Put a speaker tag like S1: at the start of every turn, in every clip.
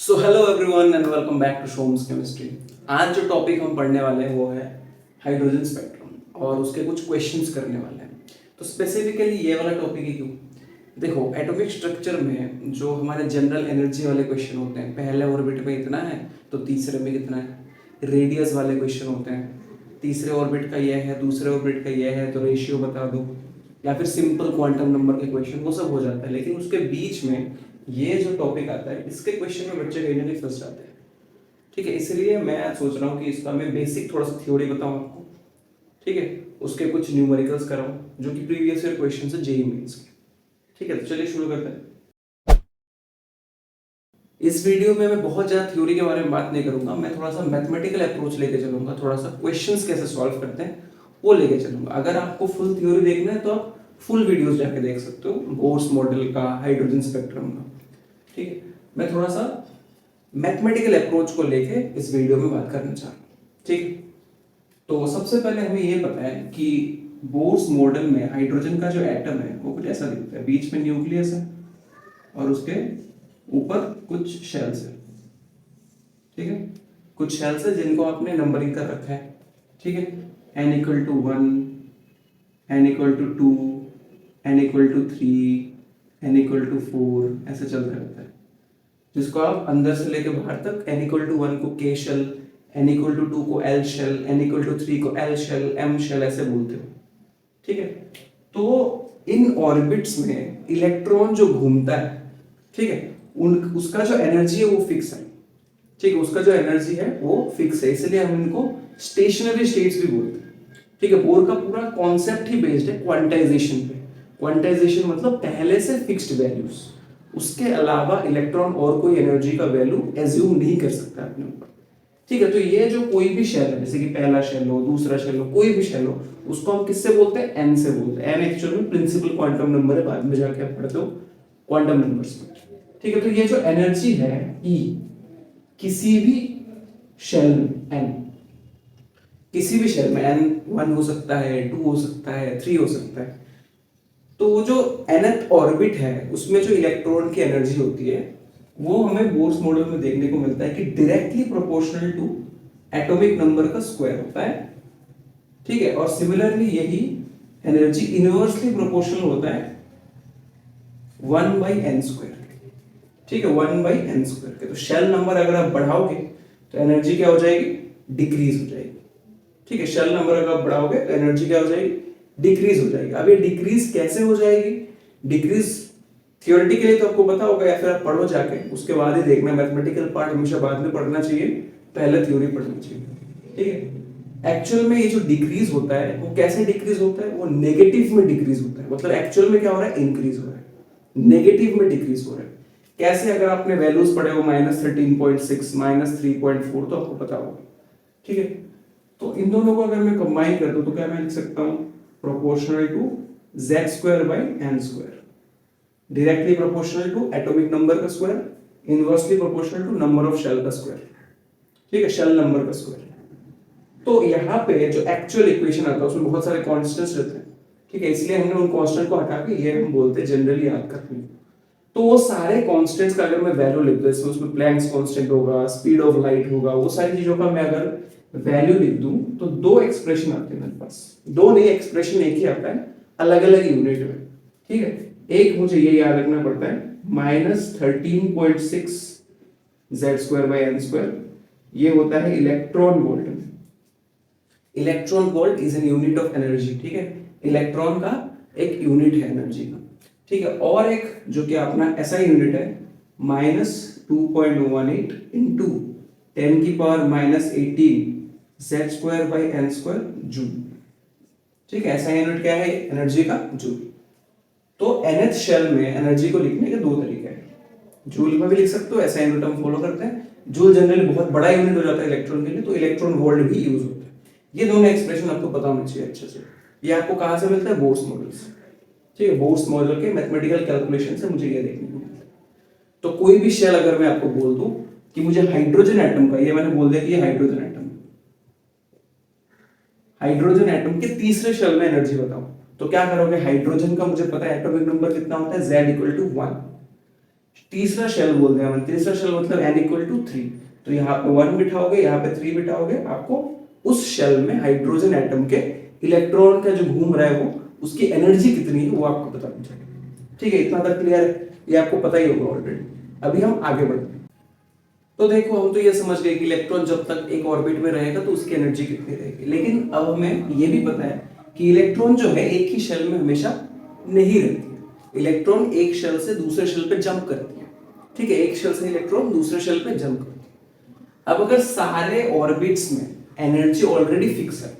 S1: So hello everyone and welcome back to Shom's chemistry. आज जो topic हम पढ़ने वाले हैं वो है हाइड्रोजन स्पेक्ट्रम और उसके कुछ क्वेश्चंस करने वाले हैं। तो स्पेसिफिकली ये वाला टॉपिक ही क्यों? देखो, एटॉमिक स्ट्रक्चर में जो हमारे जनरल एनर्जी वाले क्वेश्चन होते हैं, पहले ऑर्बिट में इतना है तो तीसरे में कितना है, रेडियस वाले क्वेश्चन होते हैं, तीसरे ऑर्बिट का ये है, दूसरे ऑर्बिट का ये है तो रेशियो बता दो, या फिर सिंपल क्वांटम नंबर के क्वेश्चन, वो सब हो जाता है। लेकिन उसके बीच में ये जो टॉपिक आता है, इसके क्वेश्चन में बच्चे कहीं ना कहीं फंस जाते हैं। ठीक है, इसलिए मैं आज सोच रहा हूँ कि इसका मैं बेसिक थोड़ा सा थ्योरी बताऊँ आपको। ठीक है, उसके कुछ न्यूमेरिकल्स कराऊँ जो कि प्रीवियस ईयर क्वेश्चन से जेईई मेंस के। ठीक है, तो चलिए शुरू करते हैं। इस वीडियो में मैं बहुत ज़्यादा थ्योरी के बारे में बात नहीं करूंगा, मैं थोड़ा सा मैथमेटिकल अप्रोच लेके चलूंगा, थोड़ा सा क्वेश्चंस कैसे सॉल्व करते हैं वो लेके चलूंगा। अगर आपको फुल थ्योरी देखना है तो आप फुल वीडियोस जाके देख सकते हो, बोर्स मॉडल का, हाइड्रोजन स्पेक्ट्रम का। ठीक है, मैं थोड़ा सा मैथमेटिकल अप्रोच को लेके इस वीडियो में बात करना चाह रहा हूँ। ठीक है, तो सबसे पहले हमें ये पता है कि बोर्स मॉडल में हाइड्रोजन का जो एटम है वो कुछ ऐसा दिखता है, बीच में न्यूक्लियस है और उसके ऊपर कुछ शेल्स है। ठीक है, कुछ शेल्स है जिनको आपने नंबरिंग कर रखा है। ठीक है, n=1, n=2, n=3, n=4 ऐसे चलता रहता है, जिसको आप अंदर से लेके बाहर तक n=1 को K शेल, n=2 को L शेल, n=3 को L शेल, M शेल ऐसे बोलते हो। ठीक है, तो इन ऑर्बिट्स में इलेक्ट्रॉन जो घूमता है, ठीक है, उसका जो एनर्जी है वो फिक्स है। ठीक है, उसका जो एनर्जी है वो फिक्स है, इसलिए हम इनको स्टेशनरी स्टेट्स भी बोलते हैं। ठीक है, बोर का पूरा कॉन्सेप्ट ही बेस्ड है क्वांटाइजेशन पे। क्वांटाइजेशन मतलब पहले से फिक्स्ड वैल्यूज, उसके अलावा इलेक्ट्रॉन और कोई एनर्जी का वैल्यू एज्यूम नहीं कर सकता अपने ऊपर। ठीक है, तो ये जो कोई भी शेल है, जैसे कि पहला शेल हो, दूसरा शेल हो, कोई भी शेल हो, उसको हम किससे बोलते हैं? एन से बोलते हैं। एन एक्चुअल में प्रिंसिपल क्वांटम नंबर है, बाद में जाके आप पढ़ते हो क्वांटम नंबर्स में। ठीक है, तो ये जो एनर्जी है ई, किसी भी शेल में एन, किसी भी शेल में n 1 हो सकता है, 2 हो सकता है, 3 हो सकता है, तो वो जो nth ऑर्बिट है उसमें जो इलेक्ट्रॉन की एनर्जी होती है वो हमें बोर्स मॉडल में देखने को मिलता है कि directly proportional to atomic number का स्क्वायर होता है। ठीक है, और सिमिलरली यही एनर्जी इनवर्सली प्रोपोर्शनल होता है 1/n²। ठीक है, 1/n² के। तो शेल नंबर अगर आप बढ़ाओगे तो एनर्जी क्या हो जाएगी? डिक्रीज हो जाएगी। ठीक है, शेल नंबर अगर आप बढ़ाओगे तो एनर्जी क्या हो जाएगी? डिक्रीज हो जाएगी। अब ये डिक्रीज कैसे हो जाएगी? डिक्रीज थियोरेटिकली तो आपको पता होगा, या फिर आप पढ़ो जाके, उसके बाद ही देखना। मैथमेटिकल पार्ट हमेशा बाद में पढ़ना चाहिए, पहले थ्योरी पढ़नी चाहिए। ठीक है, एक्चुअल में ये जो डिक्रीज होता है वो कैसे डिक्रीज होता है? वो नेगेटिव में डिक्रीज होता है। मतलब एक्चुअल में क्या हो रहा है? इंक्रीज हो रहा है, नेगेटिव में डिक्रीज हो रहा है। कैसे? अगर आपने वैल्यूज पढ़े हो -13.6, -3.4 तो आपको पता होगा। ठीक है, तो इन दोनों को अगर मैं कंबाइन कर दूं तो क्या मैं लिख सकता हूं? Proportional to z²/n², directly proportional to atomic number का square, inversely proportional to number of shell का स्क्वायर। ठीक है, शेल नंबर का स्क्वायर। तो यहाँ पे जो एक्चुअल इक्वेशन आता है उसमें बहुत सारे कांस्टेंट्स रहते हैं। ठीक है, इसलिए हमने उन कांस्टेंट को हटा के ये हम बोलते हैं जनरली याद करते हैं। तो वो सारे कांस्टेंट्स का अगर मैं वैल्यू लिख दूं, जैसे उसमें प्लैंक्स कांस्टेंट होगा, स्पीड ऑफ लाइट होगा, वो सारी चीजों का मैं अगर वैल्यू लिख दूं तो दो एक्सप्रेशन आते हैं मेरे पास। दो नहीं, एक्सप्रेशन एक ही आता है, अलग अलग यूनिट में। ठीक है, एक मुझे ये याद रखना पड़ता है, -13.6 z²/n², ये होता है इलेक्ट्रॉन वोल्ट में। Electron volt is an unit of energy. ठीक है, इलेक्ट्रॉन का एक यूनिट है एनर्जी का। ठीक है, और एक जो कि अपना ऐसा यूनिट है, -2.18 इंटू 10⁻18 z²/n² जूल। ठीक है, ऐसा यूनिट क्या है एनर्जी का? जूल। तो nth शेल में एनर्जी को लिखने के दो तरीके हैं, जूल में भी लिख सकते हो, ऐसा यूनिट हम फॉलो करते हैं। जूल जनरली बहुत बड़ा यूनिट हो जाता है इलेक्ट्रॉन के लिए, तो इलेक्ट्रॉन वोल्ट भी यूज होता है। ये दोनों एक्सप्रेशन आपको पता होना चाहिए अच्छे से। ये आपको कहां से मिलता है? बोर्स मॉडल से। ठीक है, बोर्स मॉडल के मैथमेटिकल कैलकुलेशन से मुझे ये देखने को मिलता है। तो कोई भी शेल अगर मैं आपको बोल दूं कि मुझे हाइड्रोजन एटम का, ये मैंने बोल दिया कि ये हाइड्रोजन एटम, हाइड्रोजन एटम के तीसरे शेल में एनर्जी बताओ, तो क्या करोगे? हाइड्रोजन का मुझे पता है एटॉमिक नंबर कितना होता है, Z = 1। तीसरा शेल बोलते हैं हम, तीसरा शेल मतलब n इक्वल टू 3। तो यहाँ पे 1 बिठाओगे, यहाँ पे 3 बिठाओगे, आपको उस शेल में हाइड्रोजन एटम के इलेक्ट्रॉन का जो घूम रहा है वो उसकी एनर्जी कितनी है वो आपको पता चलेगा। ठीक है, इतना तक क्लियर है, ये आपको पता ही होगा ऑलरेडी। अभी हम आगे बढ़ते हैं। तो देखो हम तो ये समझ गए कि इलेक्ट्रॉन जब तक एक ऑर्बिट में रहेगा तो उसकी एनर्जी कितनी रहेगी, लेकिन अब हमें ये भी पता है कि इलेक्ट्रॉन जो है एक ही शेल में हमेशा नहीं रहती है। इलेक्ट्रॉन एक शेल से दूसरे शेल पे जंप करती है। ठीक है, एक शेल से इलेक्ट्रॉन दूसरे शेल पे जंप करती है। अब अगर सारे ऑर्बिट्स में एनर्जी ऑलरेडी फिक्स है,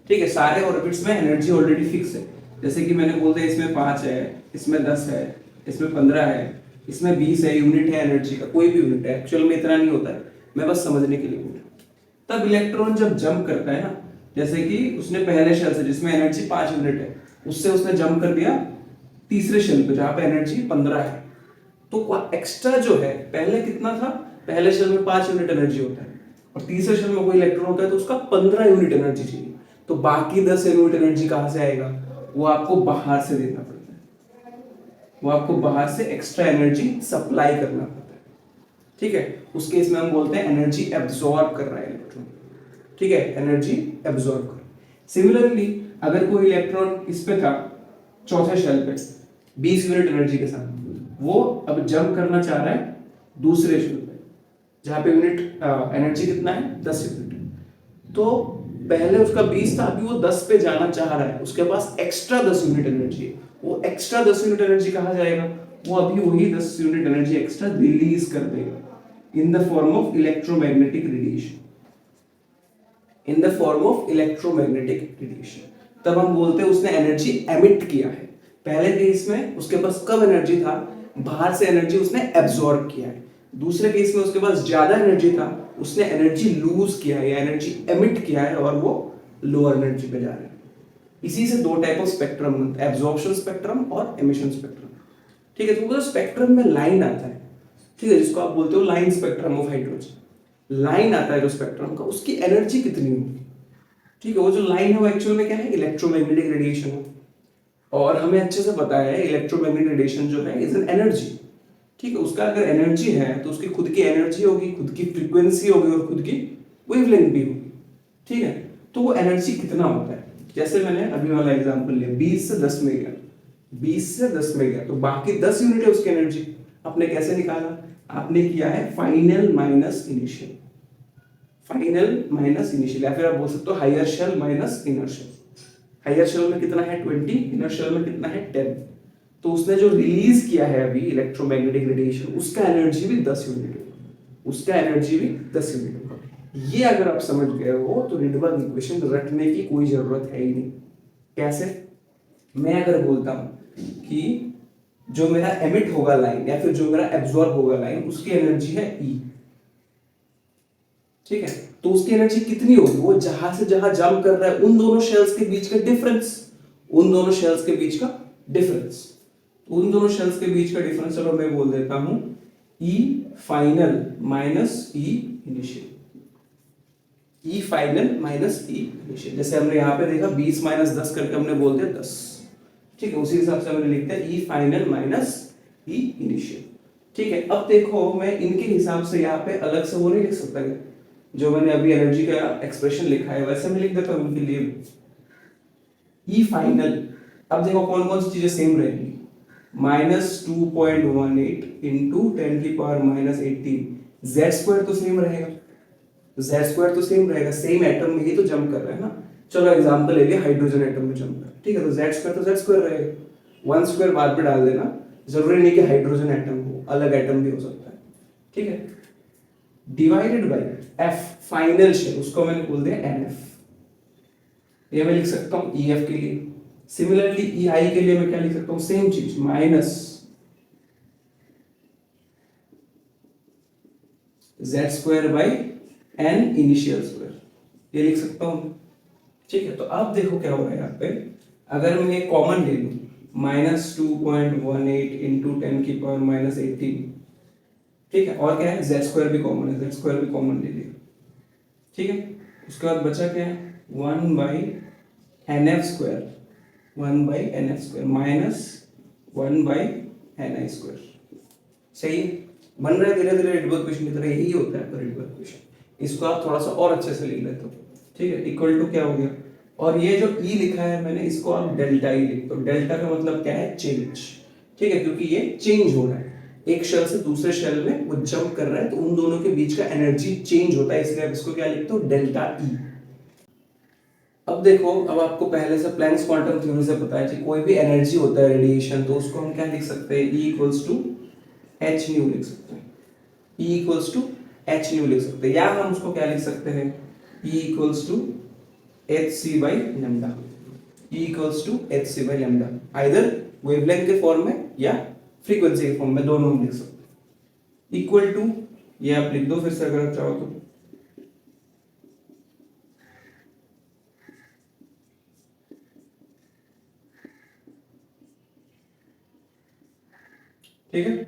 S1: ठीक है, सारे ऑर्बिट्स में एनर्जी ऑलरेडी फिक्स है, जैसे कि मैंने बोल दिया इसमें 5 है, इसमें 10 है, इसमें 15 है, इसमें 20 है, यूनिट है एनर्जी का, कोई भी यूनिट है, एक्चुअल में इतना नहीं होता है, मैं बस समझने के लिए बोल रहा हूं। तब इलेक्ट्रॉन जब जंप करता है ना, जैसे कि उसने पहले शेल से जिसमें एनर्जी 5 यूनिट है उससे उसने जंप कर दिया तीसरे शेल पे जहां पे एनर्जी 15 है, तो एक्स्ट्रा जो है पहले कितना था, पहले शेल में 5 यूनिट एनर्जी होता है और तीसरे शेल में कोई इलेक्ट्रॉन होता है तो उसका 15 यूनिट एनर्जी चाहिए। तो बाकी 10 यूनिट एनर्जी कहां से आएगा, वो आपको बाहर से देना पड़ता है, वो आपको बाहर से एक्स्ट्रा एनर्जी सप्लाई करना पड़ता है। ठीक है, उस केस में हम बोलते हैं एनर्जी एब्जॉर्ब कर रहा है इलेक्ट्रॉन। ठीक है, एनर्जी एब्जॉर्ब कर। सिमिलरली अगर कोई इलेक्ट्रॉन इस पे था चौथे शेल पे 20 यूनिट एनर्जी के साथ, वो अब जंप करना चाह रहा है दूसरे शेल पे जहां पे यूनिट एनर्जी कितना है 10 यूनिट। तो पहले उसका 20 था, अभी वो 10 पे जाना चाह रहा है, उसके पास एक्स्ट्रा 10 यूनिट एनर्जी है। वो एक्स्ट्रा 10 यूनिट एनर्जी कहां जाएगा, वो अभी वही 10 यूनिट एनर्जी एक्स्ट्रा रिलीज कर देगा in the form of electromagnetic radiation, in the form of electromagnetic radiation. तब हम बोलते हैं उसने एनर्जी एमिट किया है। पहले केस में उसके पास कम एनर्जी था, बाहर से एनर्जी उसने एब्जॉर्ब किया है। दूसरे केस में उसके पास ज्यादा एनर्जी था, उसने एनर्जी लूज किया है या एनर्जी एमिट किया है और वो लोअर एनर्जी पे जा रहा है। इसी से दो टाइप ऑफ स्पेक्ट्रम बनता है, एब्जॉर्प्शन स्पेक्ट्रम और एमिशन स्पेक्ट्रम। ठीक है, तो स्पेक्ट्रम में लाइन आता है, ठीक है, जिसको आप बोलते हो line spectrum of hydrogen. Line आता है जो स्पेक्ट्रम का, उसकी एनर्जी कितनी होगी। ठीक है, वो जो लाइन है वो एक्चुअल में क्या है, इलेक्ट्रोमैग्नेटिक रेडिएशन है। और हमें अच्छे से पता है इलेक्ट्रोमैग्नेटिक रेडिएशन जो है इज एन एनर्जी। ठीक है, उसका अगर एनर्जी है तो उसकी खुद की एनर्जी होगी, खुद की फ्रीक्वेंसी होगी और खुद की वेवलेंथ भी होगी। ठीक है, तो वो एनर्जी कितना होता है, जैसे मैंने अभी वाला एग्जांपल लिया 20 से 10 में गया, 20 से 10 में गया, तो बाकी 10 यूनिट है उसकी एनर्जी। आपने कैसे निकाला, आपने किया है final minus initial, final minus initial, या फिर आप बोल सकते हो higher shell minus inner shell. Higher shell में कितना है 20, इनर शेल में कितना है 10। तो उसने जो रिलीज किया है अभी इलेक्ट्रोमैग्नेटिक रेडिएशन, उसका एनर्जी भी 10 यूनिट होगा, उसका एनर्जी भी 10 यूनिट होगा। ये अगर आप समझ गए हो तो रिडबर्ग इक्वेशन रटने की कोई जरूरत है ही नहीं। कैसे, मैं अगर बोलता हूं कि जो मेरा एमिट होगा लाइन या फिर जो मेरा एब्जॉर्ब होगा लाइन, उसकी एनर्जी है E। ठीक है, तो उसकी एनर्जी कितनी होगी, वो जहां से जहां जंप कर रहा है उन दोनों शेल्स के बीच का डिफरेंस, उन दोनों शेल्स के बीच का डिफरेंस, उन दोनों शेल्स के बीच का डिफरेंस, चलो मैं बोल देता हूं E final minus E initial, E final minus E initial. जैसे हमने यहाँ पे देखा 20 माइनस 10 करके हमने बोल दिया 10। ठीक है, उसी हिसाब से हमने लिखते हैं E final minus E initial. ठीक है, अब देखो मैं इनके हिसाब से यहाँ पे अलग से वो नहीं लिख सकता क्या, जो मैंने अभी एनर्जी का एक्सप्रेशन लिखा है वैसे मैं लिख देता हूँ उनके लिए E फाइनल। अब देखो कौन कौन सी चीजें सेम रहेगी, माइनस 2.18 इंटू 10 की पावर माइनस 18, जेड स्क्वायर तो सेम रहेगा, जेड स्क्वायर तो सेम रहेगा, सेम एटम में ही तो जंप कर रहा है ना। चलो एग्जांपल ले लिया हाइड्रोजन एटम में जंप कर, ठीक है, तो जेड स्क्वायर तो जेड स्क्वायर रहेगा, 1 स्क्वायर बाद में डाल देना, जरूरी नहीं कि हाइड्रोजन एटम हो, अलग एटम भी हो सकता है। ठीक है, divided by F final shell, उसको मैंने बोल दिया एनएफ, ये मैं लिख सकता हूं ईएफ के लिए। सिमिलरली ईआई के लिए मैं क्या लिख सकता हूं, सेम चीज minus Z square by N initial square, ये लिख सकता हूं। ठीक है, तो अब देखो क्या हो रहा है यहाँ पे, अगर मैं कॉमन ले लूं माइनस 2.18 इंटू 10 की पावर माइनस 18, ठीक है, और क्या है जेड स्क्वायर भी कॉमन है, जेड स्क्वायर भी कॉमन ले लिया। ठीक है, उसके बाद बचा क्या है 1 by N F square, 1 by N F square minus 1 by N I square. सही है, बन रहा है धीरे धीरे रिडबर्ग इक्वेशन की तरह, यही होता है रिडबर्ग इक्वेशन। इसको आप थोड़ा सा और अच्छे से लिख लेते हो, ठीक है। इक्वल टू क्या हो गया, और ये जो ई लिखा है मैंने, इसको आप डेल्टा ई लिख दो। डेल्टा का मतलब क्या है, चेंज, ठीक है, क्योंकि ये चेंज हो रहा है, एक शेल से दूसरे शेल में वो जंप कर रहा है, तो उन दोनों के बीच का एनर्जी चेंज होता है, इसलिए आप इसको क्या लिखते हो, डेल्टा ई। अब देखो, अब आपको पहले से प्लैंक्स क्वांटम थ्योरी से पता है कि कोई भी एनर्जी होता है रेडिएशन, तो उसको हम क्या लिख सकते हैं, E equals to H nu लिख सकते हैं, E equals to H nu लिख सकते हैं, या हम उसको क्या लिख सकते हैं, E equals to H C by lambda, E equals to H C by lambda, either wavelength के फॉर्म में या फ्रीक्वेंसी के फॉर्म में, दोनों हम लिख सकते हैं। इक्वल टू ये आप लिख दो फिर से अगर आप चाहो तो, ठीक है।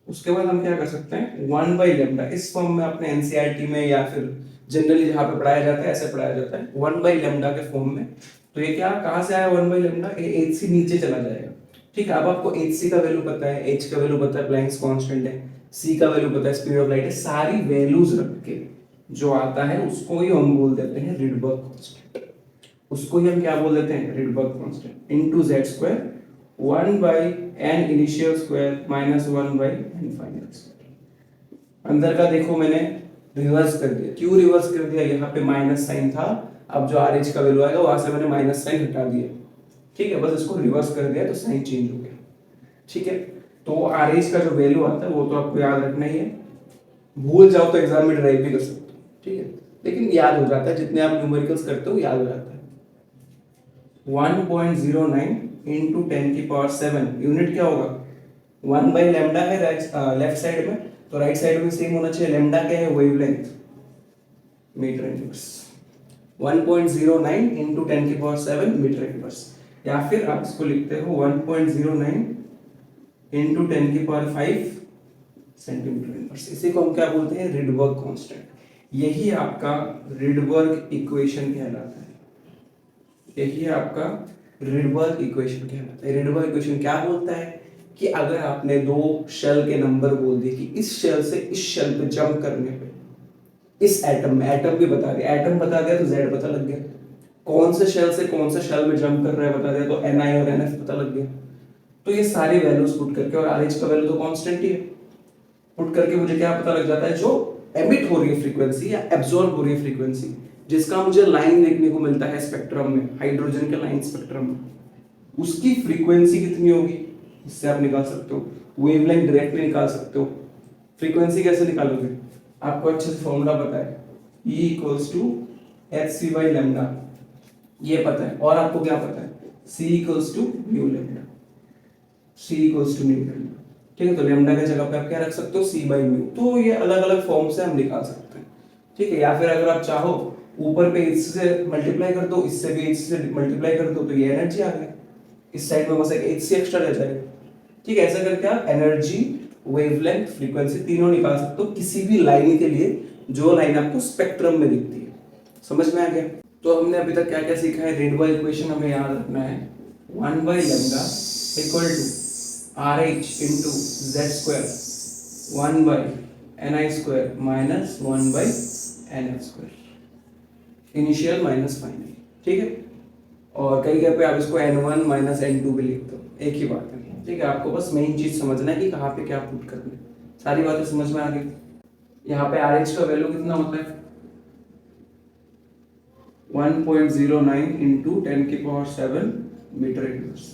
S1: उसके बाद हम क्या कर सकते हैं, 1/λ, इस फॉर्म में अपने एनसीईआरटी में या फिर जनरली जहाँ पे पढ़ाया जाता है ऐसे पढ़ाया जाता है 1/λ के फॉर्म में। तो ये क्या कहाँ से आया 1/λ, ये hc नीचे चला जाएगा, ठीक है। अब आपको hc का वैल्यू पता है, h का वैल्यू पता है, प्लैंक्स कांस्टेंट है, c का वैल्यू पता है, स्पीड ऑफ लाइट है, सारी वैल्यूज रख के जो आता है उसको ही हम बोल देते हैं रिडबर्ग कांस्टेंट। उसको ही हम क्या बोल देते हैं, Rydberg constant into z² 1/n initial square minus 1/n final square. अंदर का देखो मैंने रिवर्स कर दिया, क्यों रिवर्स कर दिया, यहाँ पे माइनस साइन था, अब जो आर एच का वैल्यू आएगा वहां से मैंने माइनस साइन हटा दिया, ठीक है, बस इसको रिवर्स कर दिया तो साइन चेंज हो गया, ठीक है। तो आर एच का जो वैल्यू आता है वो तो आपको याद रखना ही है, भूल जाओ तो एग्जाम में ड्राइव भी कर सकते हो, ठीक है, लेकिन याद हो जाता है, जितने आप न्यूमेरिकल्स करते हो याद हो जाता है। 1.09 इंटू 10⁻7 यूनिट क्या होगा, 1/λ है लेफ्ट साइड में, तो राइट साइड में सेम होना चाहिए। लैम्डा क्या है, wavelength, metre inverse, 1.09 into 10⁻7 metre inverse, या फिर आप इसको लिखते हो 1.09 इंटू 10⁵ सेंटीमीटर इनवर्स। इसी को हम क्या बोलते हैं, रिडबर्ग कांस्टेंट। यही आपका रिडबर्ग इक्वेशन कहलाता है, यही आपका रिडबर्ग इक्वेशन कहलाता है। रिडबर्ग इक्वेशन क्या बोलता है कि अगर आपने दो शेल के नंबर बोल दिए कि इस शेल से इस शेल पे जंप करने पे, इस एटम में, एटम भी बता दिया, एटम बता दिया तो जेड पता लग गया, कौन से शेल से कौन से शेल में जंप कर रहा है बता दिया तो एन आई और एन एफ पता लग गया। तो ये सारी वैल्यूज पुट करके, और आर एच का वैल्यू तो कांस्टेंट ही है, पुट करके मुझे क्या पता लग जाता है, जो एमिट हो रही है फ्रीक्वेंसी या एब्जॉर्ब हो रही है फ्रीक्वेंसी, जिसका मुझे लाइन देखने को मिलता है स्पेक्ट्रम में, हाइड्रोजन के लाइन स्पेक्ट्रम में, उसकी फ्रीक्वेंसी कितनी होगी, इससे आप निकाल सकते हो। वेवलेंथ डायरेक्टली निकाल सकते हो। फ्रीक्वेंसी कैसे निकालोगे, आपको अच्छे से फॉर्मूला पता है, E equals to H C by lambda, ये पता है, और आपको क्या पता है, C equals to mu lambda, C equals to mu lambda, ठीक है। तो लेमडा की जगह पे आप क्या रख सकते हो, C बाई म्यू। तो ये अलग अलग फॉर्म से हम निकाल सकते हैं, ठीक है। या फिर अगर आप चाहो ऊपर पे इससे मल्टीप्लाई कर दो, इससे भी इससे मल्टीप्लाई कर दो, तो ये एनर्जी आ गई, इस साइड में बस एक एच सी एक्स्ट्रा रह जाएगा, ठीक है। ऐसा करके आप एनर्जी, वेवलेंथ, फ्रीक्वेंसी तीनों निकाल सकते हो किसी भी लाइन के लिए जो लाइन आपको स्पेक्ट्रम में दिखती है। समझ में आ गया। तो हमने अभी तक क्या क्या सीखा है, रिडबर्ग इक्वेशन हमें याद रखना है, 1/λ equal to R H into Z square 1/ni² minus 1/nf², initial minus final, ठीक है। और कई जगह पे आप इसको n1 माइनस n2 भी लिख दो, एक ही बात है, ठीक है। आपको बस मेन चीज समझना है कि कहाँ पे क्या पुट करना है, सारी बातें समझ में आ गई। यहाँ पे आर एच का वैल्यू कितना होता है, 1.09 इंटू 10⁻7 मीटर इनवर्स,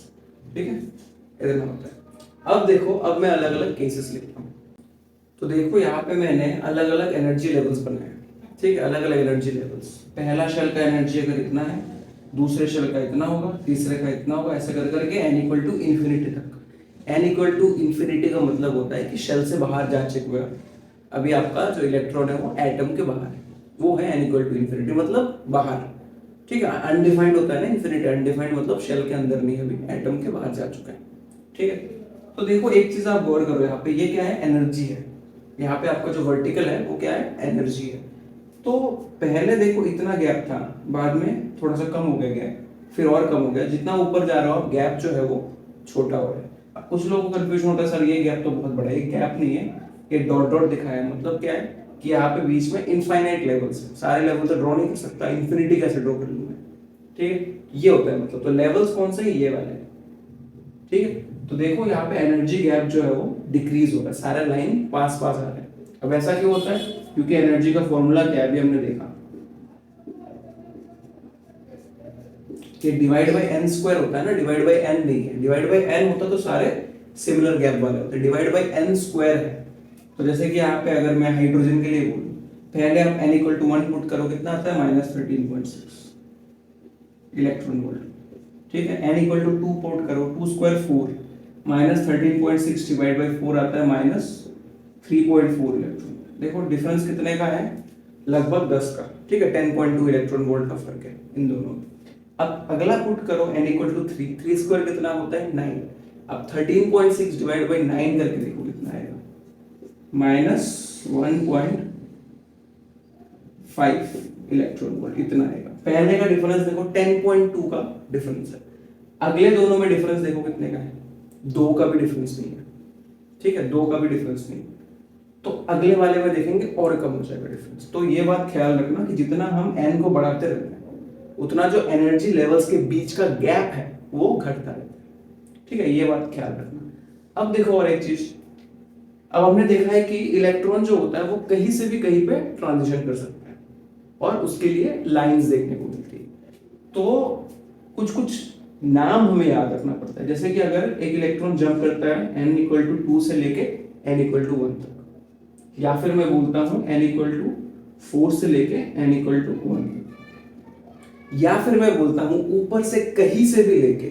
S1: ठीक है, इतना होता है। अब देखो, अब मैं अलग अलग केसेस लिखता हूँ। तो देखो यहाँ पे मैंने अलग अलग एनर्जी लेवल्स बनाए, ठीक है, अलग अलग एनर्जी लेवल्स। पहला शेल का एनर्जी अगर इतना है, दूसरे शेल का इतना होगा, तीसरे का इतना होगा, ऐसे कर करके n इक्वल टू इन्फिनिटी तक। n इक्वल टू इन्फिनिटी का मतलब होता है कि शेल से बाहर जा चुके हुए, अभी आपका जो इलेक्ट्रॉन है वो एटम के बाहर है, वो है n इक्वल टू इन्फिनिटी, मतलब बाहर, ठीक है। अनडिफाइंड होता है ना इन्फिनिटी, अनडिफाइंड मतलब शेल के अंदर नहीं, अभी एटम के बाहर जा चुका है, ठीक है। तो देखो एक चीज आप गौर करो, यहाँ पे ये क्या है, एनर्जी है, यहाँ पे आपका जो वर्टिकल है वो क्या है, एनर्जी है। तो पहले देखो इतना गैप था, बाद में थोड़ा सा कम हो गया गैप, फिर और कम हो गया, जितना ऊपर जा रहा हो गैप जो है वो छोटा हो रहा है। अब कुछ लोगों को कंफ्यूजन होता है सर ये गैप तो बहुत बड़ा है, ये गैप नहीं है, ये डॉट डॉट दिखाया है, मतलब क्या है कि यहाँ पे बीच में इनफाइनाइट लेवल्स है, सारे लेवल तो ड्रॉ नहीं कर सकता, इन्फिनिटी कैसे ड्रॉ कर लूँ मैं, ठीक है, ये होता है मतलब। तो लेवल्स कौन से, ये वाले, ठीक है। तो देखो यहाँ पे एनर्जी गैप जो है वो डिक्रीज हो रहा है, सारे लाइन पास पास आ रहे हैं। अब ऐसा क्यों होता है, क्योंकि एनर्जी का फॉर्मूला क्या है अभी हमने देखा कि डिवाइड बाय एन स्क्वायर होता है ना, डिवाइड बाय एन नहीं है, डिवाइड बाय एन होता तो सारे सिमिलर गैप वाले होते, डिवाइड बाय एन स्क्वायर है। तो जैसे कि यहाँ पे अगर मैं हाइड्रोजन के लिए बोलूं, पहले हम n इक्वल टू 1 पुट करो, कितना आता है -13.6 इलेक्ट्रॉन वोल्ट, ठीक है। n इक्वल टू 2 पुट करो, 2 स्क्वायर 4, -13.6 डिवाइड बाय 4 आता है -3.4 इलेक्ट्रॉन। देखो डिफरेंस कितने का है, लगभग 10 का, ठीक है, 10.2 इलेक्ट्रॉन वोल्ट का फर्क है इन दोनों में। अब अगला पुट करो n इक्वल टू 3, 3 स्क्वायर कितना होता है 9, अब 13.6 डिवाइड बाय 9 करके देखो कितना आएगा, -1.5 इलेक्ट्रॉन वोल्ट, इतना आएगा। पहले का डिफरेंस देखो 10.2 का डिफरेंस है, अगले दोनों में डिफरेंस देखो कितने का है, 2 का भी डिफरेंस नहीं है, ठीक है, 2 का भी डिफरेंस नहीं। तो अगले वाले में देखेंगे और कम हो जाएगा डिफरेंस। तो ये बात ख्याल रखना कि जितना हम n को बढ़ाते रहते हैं उतना जो एनर्जी लेवल्स के बीच का गैप है वो घटता रहता है, ठीक है, ये बात ख्याल रखना। अब देखो और एक चीज, अब हमने देखा है कि इलेक्ट्रॉन जो होता है वो कहीं से भी कहीं पे ट्रांजिशन कर सकता है और उसके लिए लाइंस देखने को मिलती है। तो कुछ कुछ नाम हमें याद रखना पड़ता है, जैसे कि अगर एक इलेक्ट्रॉन जंप करता है n इक्वल टू 2 से लेके n इक्वल टू 1 तक, या फिर मैं बोलता हूं n इक्वल टू 4 से लेके n इक्वल टू 1, या फिर मैं बोलता हूं ऊपर से कहीं से भी लेके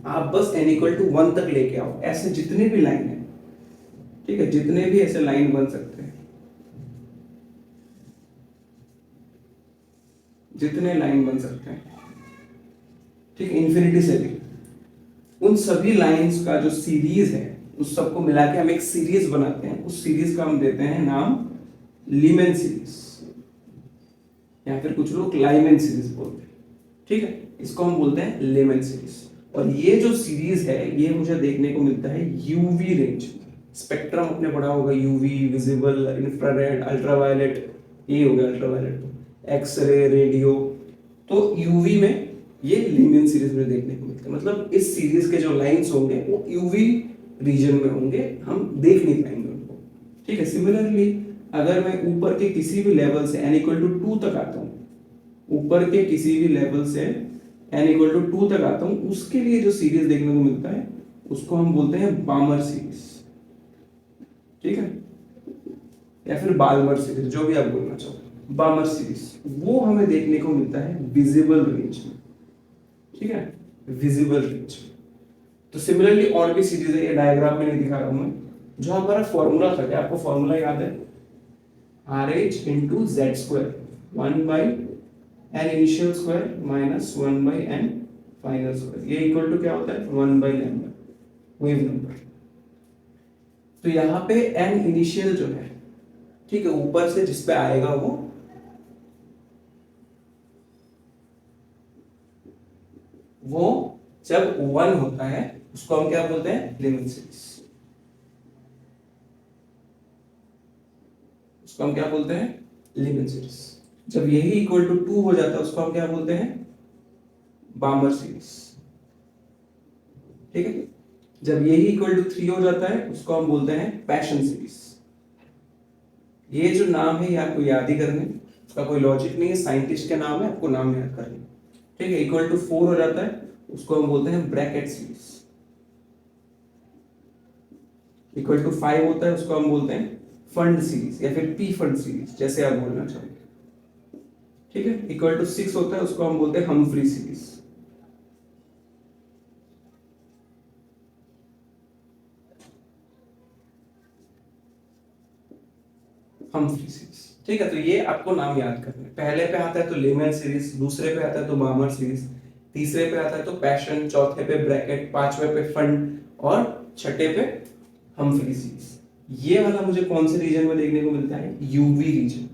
S1: आप बस n इक्वल टू 1 तक लेके आओ, ऐसे जितने भी लाइन है, ठीक है, जितने भी ऐसे लाइन बन सकते हैं, जितने लाइन बन सकते हैं, ठीक है, इंफिनिटी से भी, उन सभी लाइंस का जो सीरीज है उस सबको मिला के हम एक सीरीज बनाते हैं, उस सीरीज का हम देते हैं नाम लीमेन सीरीज, या फिर कुछ लोग लाइमेन सीरीज बोलते हैं, ठीक है, इसको हम बोलते हैं लीमेन सीरीज। और ये जो सीरीज है ये मुझे देखने को मिलता है यूवी रेंज, स्पेक्ट्रम अपने पढ़ा होगा, यूवी, विजिबल, इंफ्रारेड, अल्ट्रावायलेट, ये हो गया अल्ट्रावायलेट, तो एक्सरे, रेडियो, तो यूवी में ये लीनियर सीरीज में देखने को मिलता है, मतलब इस सीरीज के जो लाइंस होंगे वो यूवी रीजन में होंगे, हम देख नहीं पाएंगे उनको, ठीक है। सिमिलरली अगर मैं ऊपर के किसी भी लेवल से n इक्वल टू 2 तक आता हूँ, ऊपर के किसी भी लेवल से n इक्वल टू 2 तक आता हूँ, उसके लिए जो सीरीज देखने को मिलता है उसको हम बोलते हैं बामर सीरीज, ठीक है, या फिर बाल्मर सीरीज, जो भी आप बोलना चाहो, बामर सीरीज, वो हमें देखने को मिलता है विजिबल रेंज में, ठीक है, विजिबल रेंज। तो सिमिलरली और भी सीरीज है, ये डायग्राम में नहीं दिखा रहा हूं मैं, जो हमारा फॉर्मूला था, क्या आपको फॉर्मूला याद है, RH into Z square 1 by N initial square minus 1 by N final square, ये इक्वल टू क्या होता है 1 बाई लैम्डा वेव नंबर। तो यहाँ पे एन इनिशियल जो है, ठीक है, ऊपर से जिस पे आएगा वो जब 1 होता है उसको हम क्या बोलते हैं लीमेन सीरीज, उसको हम क्या बोलते हैं लीमेन सीरीज। जब यही इक्वल टू 2 हो जाता है उसको हम क्या बोलते हैं बामर सीरीज, ठीक है। जब यही इक्वल टू 3 हो जाता है उसको हम बोलते हैं पैशन सीरीज। ये जो नाम है ये आपको याद ही करने, उसका कोई लॉजिक नहीं है, साइंटिस्ट के नाम है, आपको नाम याद करने, ठीक है। इक्वल टू 4 हो जाता है उसको हम बोलते हैं ब्रैकेट सीरीज, इक्वल टू 5 होता है उसको हम बोलते हैं फंड सीरीज या फिर पी फंड सीरीज, जैसे आप बोलना चाहें, ठीक है। इक्वल टू 6 होता है उसको हम बोलते हैं हम्फ्री सीरीज, हम्फ्री सीरीज, ठीक है। तो ये आपको नाम याद करने, पहले पे आता है तो लीमेन सीरीज, दूसरे पे आता है तो बामर सीरीज, तीसरे पे आता है तो पैशन, चौथे पे ब्रैकेट, पांचवे पे फंड और छठे पे हम्फ्री सीरीज। ये वाला मुझे कौन से रीजन में देखने को मिलता है यूवी रीजन,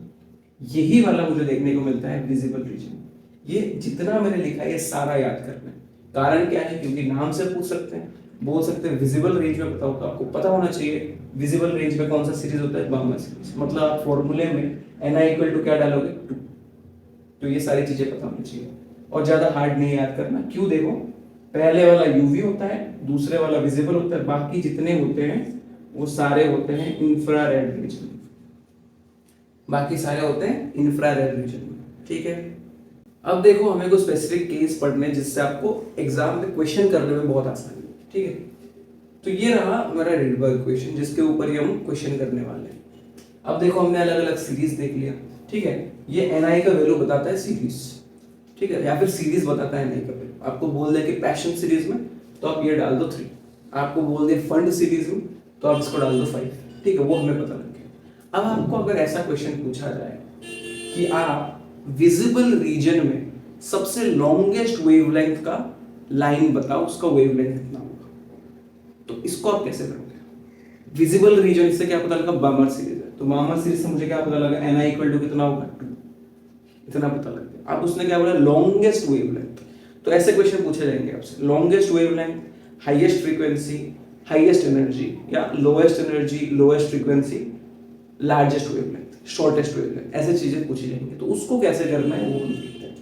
S1: यही वाला मुझे देखने को मिलता है विजिबल रीजन। ये जितना मैंने लिखा है ये सारा याद करना है, कारण क्या है क्योंकि नाम से पूछ सकते हैं बोल सकते हैं विजिबल रेंज में बताओ, तो आपको पता होना चाहिए विजिबल रेंज में कौन सा सीरीज होता है, बार्मर सीरीज। मतलब आप फॉर्मूले में ni इक्वल टू क्या डालोगे, 2। तो ये सारी चीजें पता होनी चाहिए और ज्यादा हार्ड नहीं याद करना। क्यों, देखो पहले वाला यूवी होता है, दूसरे वाला विजिबल होता है, बाकी जितने होते हैं वो सारे होते हैं इंफ्रारेड रीजन में, बाकी सारे होते हैं इंफ्रारेड रीजन में, ठीक है। अब देखो हमें कुछ स्पेसिफिक केस पढ़ने जिससे आपको एग्जाम में क्वेश्चन करने में बहुत आसानी है, ठीक है। तो ये रहा हमारा रिडबर्ग इक्वेशन जिसके ऊपर ही हम क्वेश्चन करने वाले हैं। अब देखो हमने अलग अलग सीरीज देख लिया, ठीक है। ये ni का वैल्यू बताता है सीरीज, ठीक है, या फिर सीरीज बताता है ni का वैल्यू। आपको बोल दे कि पैशन सीरीज में तो आप ये डाल दो 3, आपको बोल दे फंड सीरीज में तो आप इसको डाल दो 5, ठीक है, वो हमें पता लग गया। अब आपको अगर ऐसा क्वेश्चन पूछा जाए कि आप विजिबल रीजन में सबसे लॉन्गेस्ट वेवलेंथ का लाइन बताओ, उसका वेवलेंथ कितना होगा, तो इसको आप कैसे करोगे। विजिबल रीजन से क्या पता लगा, बार्मर सीरीज है, तो बार्मर सीरीज से मुझे क्या पता लगा, ni इक्वल टू कितना होगा, 2, इतना पता लग गया। अब उसने क्या बोला, लॉन्गेस्ट वेवलेंथ। तो ऐसे क्वेश्चन पूछे जाएंगे आपसे, longest wavelength, highest frequency, highest energy, या lowest energy, lowest frequency, largest wavelength, shortest wavelength, ऐसे चीजें पूछी जाएंगी। तो उसको कैसे करना है वो हम देखते हैं।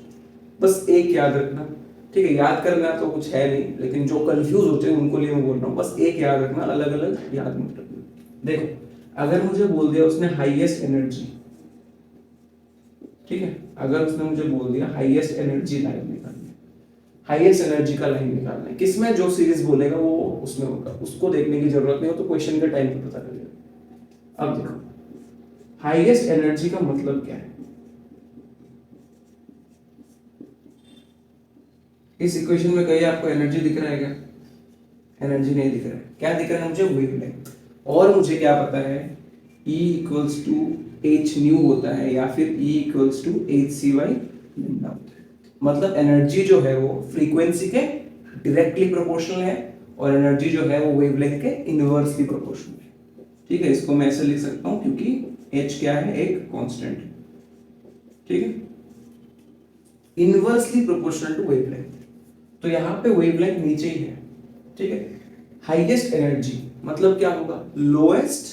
S1: बस एक याद रखना, ठीक है, याद करना तो कुछ है नहीं, लेकिन जो कंफ्यूज होते हैं उनको लिए मैं बोल रहा हूँ, बस एक याद रखना, अलग अलग याद मत रखना। देखो अगर मुझे बोल दिया उसने हाईएस्ट एनर्जी, ठीक है, अगर उसने मुझे बोल दिया हाईएस्ट एनर्जी लाइन निकालनी है, हाईएस्ट एनर्जी का लाइन निकालना है, किसमें, जो सीरीज बोलेगा वो उसमें होगा, उसको देखने की जरूरत नहीं हो, तो क्वेश्चन के टाइम पे पता लगेगा। अब देखो हाईएस्ट एनर्जी का मतलब क्या है, इस इक्वेशन में कहीं आपको एनर्जी दिख रहा है क्या, एनर्जी नहीं दिख रहा है, क्या दिख रहा है मुझे, वेवलेंथ। और मुझे क्या पता है, E equals to H nu होता है, या फिर E equals to H C by lambda होता है। मतलब एनर्जी जो है वो फ्रीक्वेंसी के डायरेक्टली प्रोपोर्शनल है, और एनर्जी जो है वो वेवलेंथ के इनवर्सली प्रोपोर्शनल है, ठीक है। इसको मैं ऐसे लिख सकता हूं क्योंकि h क्या है, एक कांस्टेंट है, ठीक है, इनवर्सली प्रोपोर्शनल टू वेवलेंथ। तो यहाँ पे वेवलेंथ नीचे ही है, ठीक है। हाईएस्ट एनर्जी मतलब क्या होगा, लोएस्ट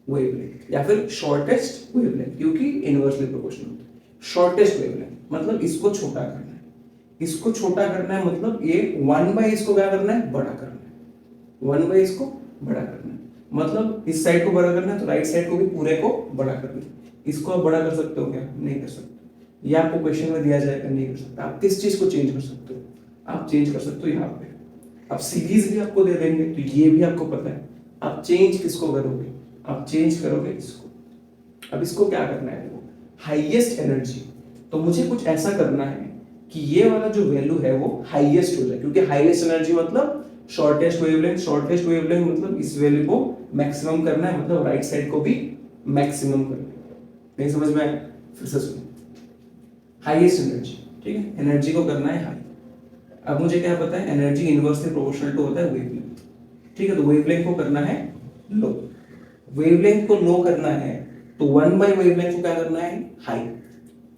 S1: वेवलेंथ या फिर शॉर्टेस्ट वेवलेंथ, क्योंकि इनवर्सली प्रोपोर्शनल होता है। शॉर्टेस्ट वेवलेंथ मतलब इसको छोटा करना है, इसको छोटा करना है, मतलब ये 1 बाई इसको क्या करना है, बड़ा करना है, 1 बाई इसको बड़ा करना है, मतलब इस साइड को बड़ा करना है तो राइट साइड को भी पूरे को बड़ा करना है। इसको आप बड़ा कर सकते हो क्या, नहीं कर सकते, ये आपको क्वेश्चन में दिया जाएगा, नहीं कर सकते। आप किस चीज को चेंज कर सकते हो, आप चेंज कर सकते हो यहाँ पे, अब सीरीज भी आपको दे देंगे तो ये भी आपको पता है, आप चेंज किसको करोगे, आप चेंज करोगे इसको। अब इसको क्या करना है, देखो हाईएस्ट एनर्जी, तो मुझे कुछ ऐसा करना है कि ये वाला जो वैल्यू है वो हाईएस्ट हो जाए, क्योंकि हाईएस्ट एनर्जी मतलब शॉर्टेस्ट वेवलेंथ, शॉर्टेस्ट वेवलेंथ मतलब इस वैल्यू को मैक्सिमम करना है, मतलब राइट साइड को भी मैक्सिमम करना है। नहीं समझ में आया, फिर से सुनो, हाईएस्ट एनर्जी, ठीक है, एनर्जी को करना है हाई। अब मुझे क्या पता है, एनर्जी इनवर्सली प्रोपोर्शनल टू होता है वेवलेंथ, ठीक है, तो वेवलेंथ को करना है लो, वेवलेंथ को लो करना है तो 1 बाई वेवलेंथ को क्या करना है, हाई,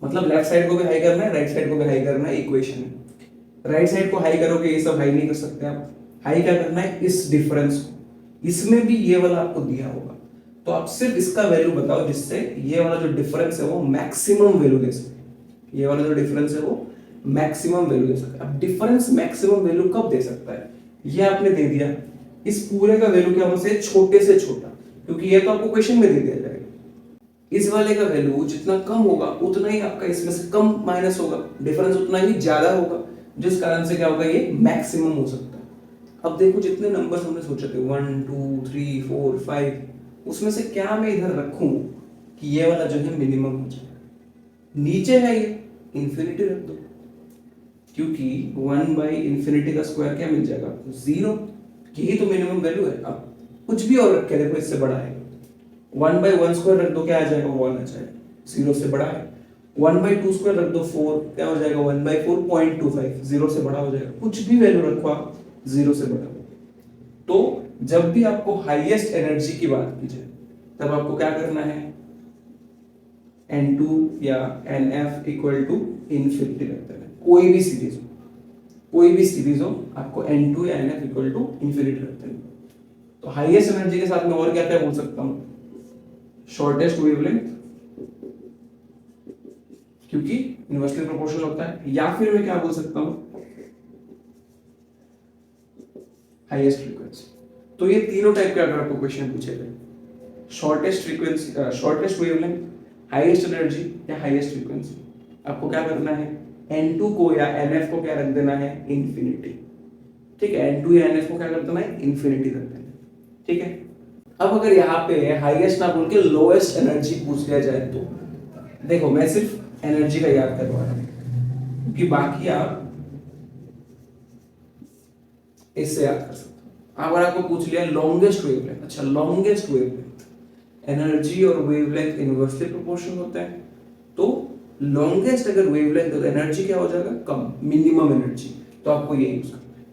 S1: मतलब लेफ्ट साइड को भी हाई करना है, राइट साइड को भी हाई करना है, इक्वेशन है। राइट साइड को हाई करोगे ये सब हाई नहीं कर सकते आप, हाई क्या करना है, इस डिफरेंस को, इसमें भी ये वाला आपको दिया होगा, तो आप सिर्फ इसका वैल्यू बताओ जिससे ये वाला जो डिफरेंस है वो मैक्सिमम वैल्यू दे सके, ये वाला जो डिफरेंस है वो मैक्सिमम वैल्यू दे सकता है। अब डिफरेंस मैक्सिमम वैल्यू कब दे सकता है, ये आपने दे दिया, इस पूरे का वैल्यू क्या होना चाहिए, छोटे से छोटा, क्योंकि ये तो आपको क्वेश्चन में दे दिया जाएगा। इस वाले का वैल्यू जितना कम होगा उतना ही आपका इसमें से कम माइनस होगा, डिफरेंस उतना ही ज्यादा होगा, जिस कारण से क्या होगा, ये मैक्सिमम हो सकता है। अब देखो जितने नंबर्स हमने सोचे थे 1 2 3 4 5, उसमें से क्या मैं इधर रखूं कि ये वाला जो है मिनिमम हो जाए, नीचे है ये इंफिनिटी रख दो, क्योंकि 1 बाई इंफिनिटी का स्क्वायर क्या मिल जाएगा आपको, 0, यही तो मिनिमम वैल्यू है। अब कुछ भी और रख के देखो, इससे बड़ा है, 1 बाई 1 स्क्वायर रख दो, क्या आ जाएगा, 1 आ जाएगा, 0 से बड़ा है। 1 बाई 2 स्क्वायर रख दो 4, क्या हो जाएगा, 1 बाई 4 0.25, 0 से बड़ा हो जाएगा। कुछ भी वैल्यू रखो आप, 0 से बड़ा। तो जब भी आपको हाईएस्ट एनर्जी की बात की जाए तब आपको क्या करना है, N2 या NF इक्वल टू इनफिनिटी रख देना, कोई भी सीरीज हो, कोई भी सीरीज हो आपको N2 या NF इक्वल टू इन्फिनिटी रखते हैं। तो हाईएस्ट एनर्जी के साथ में और क्या क्या बोल सकता हूं, शॉर्टेस्ट वेवलेंथ, क्योंकि इनवर्सली प्रोपोर्शनल होता है, या फिर मैं क्या बोल सकता हूं, हाईएस्ट फ्रीक्वेंसी। तो ये तीनों टाइप के अगर आपको क्वेश्चन पूछे गए, shortest frequency, shortest wavelength, highest energy या हाईएस्ट फ्रीक्वेंसी, आपको क्या करना है, N2 को या NF को क्या रख देना है, इन्फिनिटी। ठीक है, N2 या NF को क्या कर देना है, इन्फिनिटी रख देना है। ठीक है, अब अगर यहाँ पे हाईएस्ट ना बोल के लोएस्ट एनर्जी पूछ लिया जाए तो देखो मैं सिर्फ एनर्जी का याद करवा रहा हूं, क्योंकि बाकी आप इससे याद कर सकते हो। अगर आपको पूछ लिया लॉन्गेस्ट वेवलेंथ, अच्छा लॉन्गेस्ट वेवलेंथ, एनर्जी और वेवलेंथ इनवर्सली प्रोपोर्शनल होता है, तो लॉन्गेस्ट अगर वेवलेंथ हो तो एनर्जी क्या हो जाएगा, कम, मिनिमम एनर्जी, तो आपको ये यूज करना है।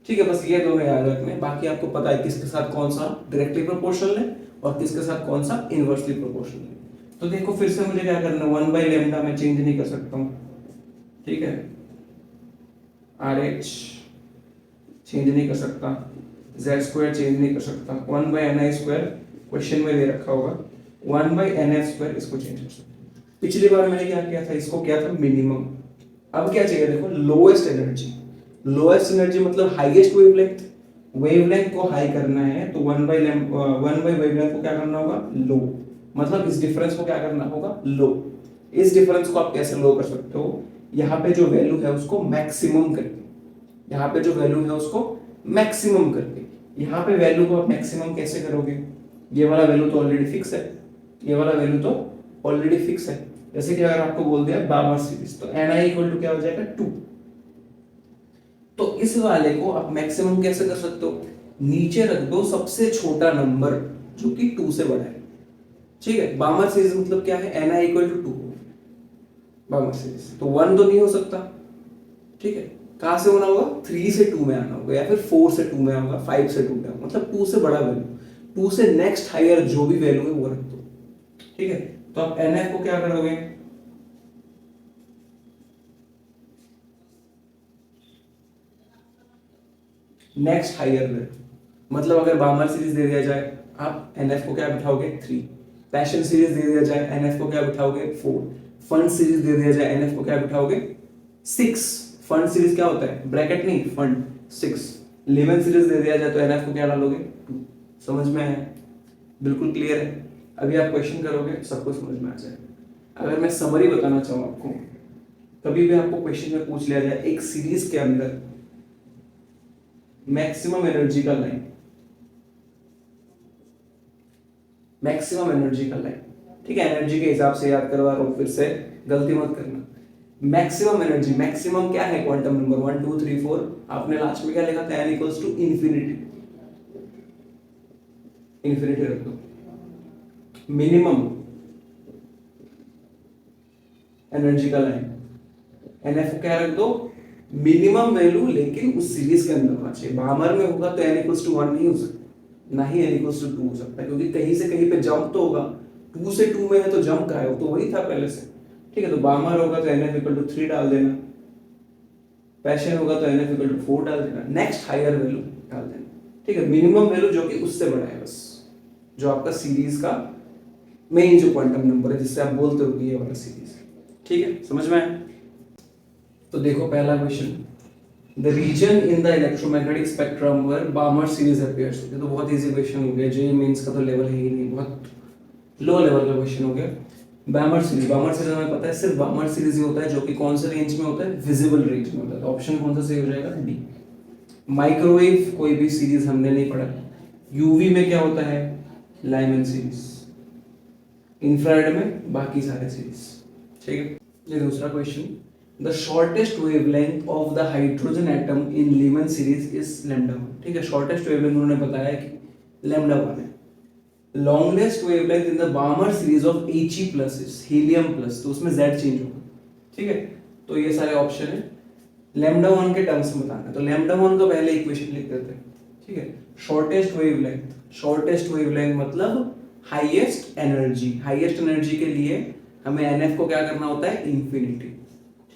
S1: ठीक है, बस ये दोनों याद रखने, बाकी आपको पता है किसके साथ कौन सा डायरेक्टली प्रोपोर्शनल है और किसके साथ कौन सा इनवर्सली प्रोपोर्शनल है। तो देखो फिर से मुझे क्या करना है, 1/λ में चेंज नहीं कर सकता हूं, ठीक है, RH चेंज नहीं कर सकता, Z² चेंज नहीं कर सकता, 1/ni² क्वेश्चन में दे रखा होगा, 1/nf², इसको चेंज कर सकता। पिछली बार मैंने क्या किया था, इसको किया था मिनिमम, अब क्या चाहिए देखो, लोएस्ट एनर्जी। लोएस्ट एनर्जी मतलब हाईएस्ट वेवलेंथ, वेवलेंथ को हाई करना है तो 1/वेवलेंथ को क्या करना होगा, लो, मतलब इस डिफरेंस को क्या करना होगा, लो। इस डिफरेंस को आप कैसे लो कर सकते हो, यहाँ पे जो वैल्यू है उसको मैक्सिमम करके, यहाँ पे जो वैल्यू है उसको मैक्सिमम करके, यहाँ पे वैल्यू को आप मैक्सिमम कैसे करोगे, ये वाला वैल्यू तो ऑलरेडी फिक्स है, ये वाला वैल्यू तो ऑलरेडी फिक्स है। जैसे कि अगर आपको बोल दिया बार्मर सीरीज, तो Ni इक्वल टू क्या हो जाएगा, 2। तो इस वाले को आप मैक्सिमम कैसे कर सकते हो, नीचे रख दो सबसे छोटा नंबर जो कि 2 से बड़ा है। ठीक है, बार्मर सीरीज मतलब क्या है, Ni equal to 2, Balmer series, तो 1 तो नहीं हो सकता। ठीक है, कहां से होना होगा, 3 से 2 में आना होगा, या फिर 4 से 2 में होगा, 5 से 2 में होगा, मतलब 2 से बड़ा वैल्यू, 2 से नेक्स्ट हायर जो भी वैल्यू है वो रख दो। ठीक है, तो आप NF को क्या करोगे, नेक्स्ट हायर वैल्यू, मतलब अगर बार्मर सीरीज दे दिया जाए आप NF को क्या बिठाओगे, 3, पैशन सीरीज दे दिया जाए NF को क्या बिठाओगे, 4, फंड सीरीज दे दिया जाए NF को क्या बिठाओगे, 6, फंड सीरीज क्या होता है, ब्रैकेट नहीं, फंड 6, लेमन सीरीज दे दिया जाए तो NF को क्या डालोगे, 2। समझ में है, बिल्कुल क्लियर है। अभी आप क्वेश्चन करोगे सबको समझ में आ जाएगा। अगर मैं समरी बताना चाहूँ आपको, कभी भी आपको क्वेश्चन में पूछ लिया जाए एक सीरीज के अंदर मैक्सिमम एनर्जी का लाइन, मैक्सिमम एनर्जी का लाइन, ठीक है, एनर्जी के हिसाब से याद करवा रहा हूं, फिर से गलती मत करना। मैक्सिमम एनर्जी, मैक्सिमम क्या है, क्वांटम नंबर 1 2 3 4, आपने लास्ट में क्या लिखा था, n equals to infinity, infinity रख दो। मिनिमम एनर्जी का लाइन, NF को क्या रख दो, मिनिमम वैल्यू, लेकिन उस सीरीज के अंदर होना चाहिए। बार्मर में होगा तो n इक्वल्स टू 1 नहीं हो सकता, ना ही n इक्वल्स टू 2 हो सकता है, क्योंकि कहीं से कहीं पे जंप तो होगा, 2 से 2 में है तो जंप का है, तो वही था पहले से। ठीक है, तो बार्मर होगा तो NF इक्वल टू 3 डाल देना, पैशन होगा तो NF इक्वल टू 4 डाल देना, नेक्स्ट हायर वैल्यू डाल देना। ठीक है, मिनिमम वैल्यू जो कि उससे बड़ा है, बस जो आपका सीरीज का मेन जो क्वांटम नंबर है, जिससे आप बोलते हो कि ये वाला सीरीज। ठीक है, समझ में आया। तो देखो पहला question, the region in the electromagnetic spectrum where Balmer series appears. ये तो बहुत इजी क्वेश्चन हो गया, जेईई मेंस का तो लेवल है ही नहीं, बहुत लो लेवल का क्वेश्चन हो गया। बार्मर सीरीज, बार्मर सीरीज हमें पता है सिर्फ बार्मर सीरीज ही होता है जो कि कौन से रेंज में होता है, विजिबल रेंज में होता है। तो ऑप्शन कौन सा सही हो जाएगा, डी। माइक्रोवेव कोई भी सीरीज हमने नहीं पढ़ा। यूवी में क्या होता है, लाइमन सीरीज। इंफ्रारेड में बाकी सारे सीरीज। ठीक है, ये दूसरा question, the shortest wavelength of the hydrogen atom in Lehman series is lambda 1। ठीक है, शॉर्टेस्ट वेवलेंथ उन्होंने बताया कि लैम्डा 1 है। Longest wavelength in the Barmer series of He plus is helium plus, तो उसमें Z चेंज होगा। ठीक है, तो ये सारे ऑप्शन है, लैम्डा 1 के टर्म्स में बताना है, तो लैम्डा 1 का पहले इक्वेशन लिख देते हैं। ठीक है, शॉर्टेस्ट वेवलेंथ, शॉर्टेस्ट वेवलेंथ मतलब हाईएस्ट एनर्जी, हाईएस्ट एनर्जी के लिए हमें NF को क्या करना होता है, इंफिनिटी।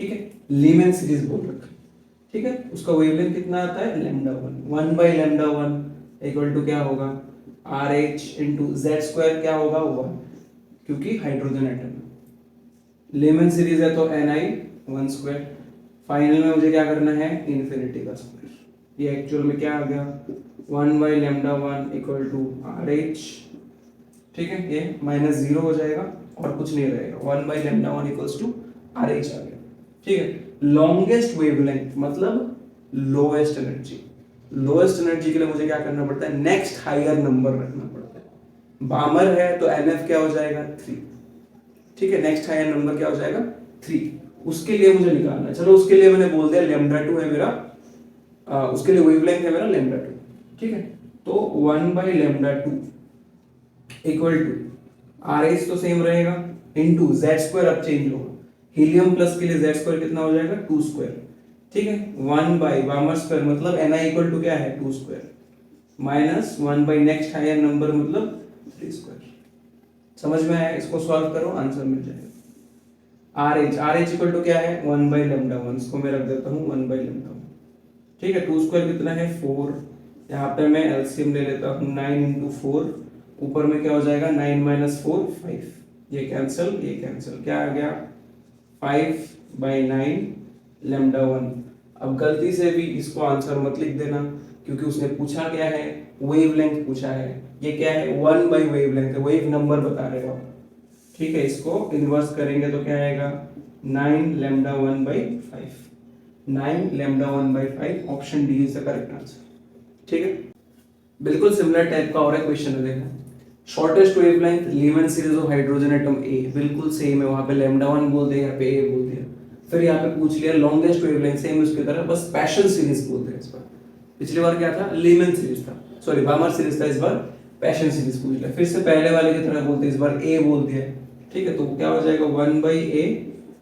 S1: ठीक है, लीमन सीरीज बोल रखा है। ठीक है, उसका वेवलेंथ कितना आता है lambda 1, 1 by lambda 1 equal to क्या होगा R H into Z square क्या होगा 1, क्योंकि हाइड्रोजन एटम है। लेमन सीरीज है तो एन आई 1 स्क्वायर। फाइनल में मुझे क्या करना है इन्फिनिटी का स्क्वायर। ये एक्चुअल में क्या आ गया 1 by lambda 1 equal to R H, ठीक है, ये माइनस जीरो हो जाएगा और कुछ नहीं रहेगा, 1 by lambda 1 equals to R H आ गया। ठीक है, लॉन्गेस्ट वेवलेंथ मतलब लोएस्ट एनर्जी। लोएस्ट एनर्जी के लिए मुझे क्या करना पड़ता है नेक्स्ट हायर नंबर रखना पड़ता है। बामर है तो एनएफ क्या हो जाएगा 3, ठीक है, नेक्स्ट हायर नंबर क्या हो जाएगा 3, उसके लिए मुझे निकालना है। चलो उसके लिए मैंने बोल दिया लैम्डा 2 है मेरा, उसके लिए वेवलेंथ है मेरा लैम्डा 2, ठीक है, तो 1 by lambda 2 equal to R H तो सेम रहेगा इनटू जेड स्क्वायर अब चेंज होगा, हीलियम प्लस के लिए जेड स्क्वायर कितना हो जाएगा 2 स्क्वायर, ठीक है, 1 बाई वामर स्क्वायर मतलब एन आई इक्वल टू क्या है 2 square minus 1 by next higher number मतलब 3 स्क्वायर। समझ में आया, इसको सॉल्व करो आंसर मिल जाएगा। आर एच इक्वल टू क्या है 1 बाई लैम्डा 1, इसको मैं रख देता हूँ 1 बाई लैम्डा 1, ठीक है, 2 स्क्वायर कितना है 4, यहाँ पे मैं एलसीएम ले लेता हूँ 9 इंटू 4, ऊपर में क्या हो जाएगा 9 माइनस 4 5, ये कैंसिल क्या आ गया 5 बाई 9 लैम्डा 1। अब गलती से भी इसको आंसर मत लिख देना, क्योंकि उसने पूछा क्या है वेवलेंथ पूछा है, ये क्या है 1 बाई वेवलेंथ है, वेव नंबर बता रहे हो, ठीक है, इसको इन्वर्स करेंगे तो क्या आएगा 9 lambda 1 by 5, 9 lambda 1 by 5, option D is the correct answer. ठीक है, बिल्कुल सिमिलर टाइप का और एक क्वेश्चन है, देखो shortest wavelength Lehman series of hydrogen atom A, बिल्कुल सेम है, वहां पे लैम्डा 1 बोल दिया, यहाँ पे ए बोल दिया। फिर यहाँ पे पूछ लिया लॉन्गेस्ट वेवलेंथ, सेम उसकी तरह, बस पैशन सीरीज बोलते हैं इस बार। पिछली बार क्या था लीमन सीरीज था, सॉरी बामर सीरीज था, इस बार पैशन सीरीज पूछ लिया। फिर से पहले वाले की तरह बोलते, इस बार ए बोल दिया, ठीक है, तो क्या हो जाएगा 1 by A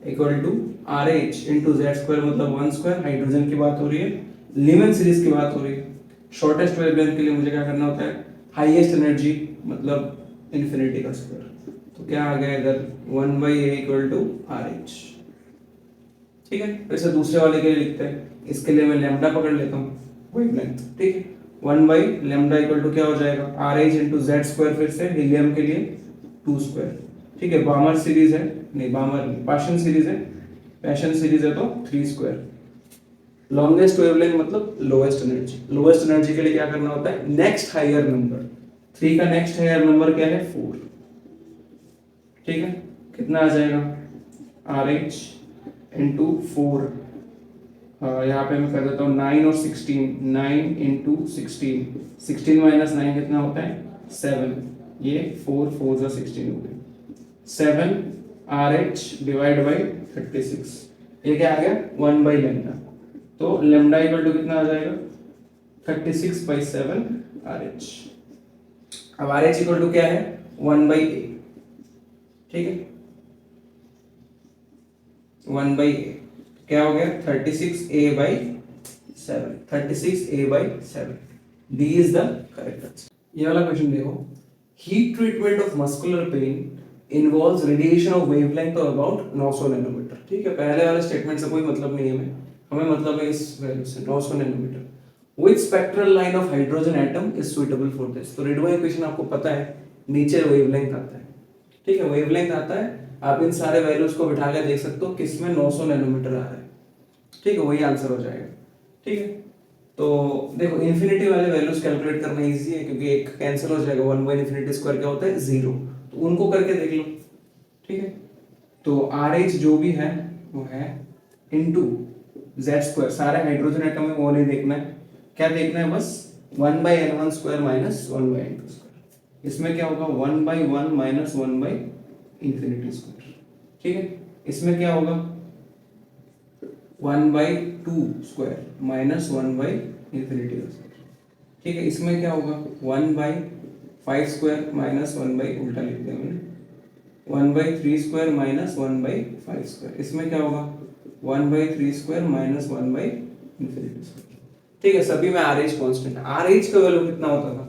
S1: equal to R H into Z square मतलब 1 स्क्वायर, हाइड्रोजन की बात हो रही है, लीमन सीरीज की बात हो रही है। शॉर्टेस्ट वेवलेंथ के लिए मुझे क्या करना होता है हाईएस्ट एनर्जी मतलब इन्फिनिटी का स्क्वायर, तो क्या आ गया इधर 1 by A equal to R H. ठीक है, फिर से दूसरे वाले के लिए लिखते हैं, इसके लिए मैं लैम्डा पकड़ लेता हूँ वेवलेंथ, ठीक है, 1 बाई लैम्डा इक्वल टू क्या हो जाएगा are H into Z square, फिर से हीलियम के लिए 2 स्क्वायर, ठीक है, बामर सीरीज है, नहीं बामर नहीं पैशन सीरीज है, पैशन सीरीज है तो 3 स्क्वायर। लॉन्गेस्ट वेवलेंथ मतलब लोएस्ट एनर्जी, लोएस्ट एनर्जी के लिए क्या करना होता है नेक्स्ट हायर नंबर, 3 का नेक्स्ट हायर नंबर क्या है 4, ठीक है, कितना आ जाएगा आर एच इंटू 4, यहाँ पे मैं कर देता हूँ 9 और 16, 9 इंटू 16 माइनस 9 कितना होता है 7, ये 4 4 जा 16 हो गया, 7 आर एच डिवाइड बाई 36, ये क्या आ गया 1 बाई लैम्डा, तो लैम्डा इक्वल टू कितना आ जाएगा 36 बाई 7 आर एच। अब आर एच इक्वल टू क्या है 1 बाई ए, ठीक है, 1 बाई ए क्या हो गया 36 a by 7, 36 a by 7, D is the correct answer. ये वाला क्वेश्चन देखो, heat treatment of muscular pain involves radiation of wavelength of about 900 nanometre, ठीक है, पहले वाले स्टेटमेंट से कोई मतलब नहीं है, हमें मतलब है इस वैल्यू से 900 nanometre. Which spectral line of hydrogen atom is suitable for this, तो रेडवाई इक्वेशन आपको पता है, नीचे वेवलेंथ आता है, ठीक है, वेवलेंथ आता है, आप इन सारे वैल्यूज को बिठा के देख सकते हो किसमें 900 नैनोमीटर आ रहा है, ठीक है, वही आंसर हो जाएगा। ठीक है, तो देखो इन्फिनिटी वाले वैल्यूज कैलकुलेट करना इजी है, क्योंकि एक कैंसिल हो जाएगा, 1 बाई इन्फिनिटी स्क्वायर क्या होता है 0, तो उनको करके देख लो, ठीक है, तो आर एच जो भी है वो है इनटू जेड स्क्वायर, सारे हाइड्रोजन एटम में वो नहीं देखना है, क्या देखना है बस 1 by n1 square minus 1 by n2 square, इसमें क्या होगा 1 by 1 minus 1 by infinity square, ठीक है, इसमें क्या होगा 1 by 2 square minus 1 by infinity square, ठीक है, इसमें क्या होगा 1 बाई 5 स्क्वायर माइनस 1 बाई, उल्टा लिख दिया मैंने, 1 by 3 square minus 1 by 5 square, इसमें क्या होगा 1 by 3 square minus 1 by infinity square, ठीक है, सभी में आर एच कॉन्स्टेंट है। आर एच का वैल्यू कितना होता था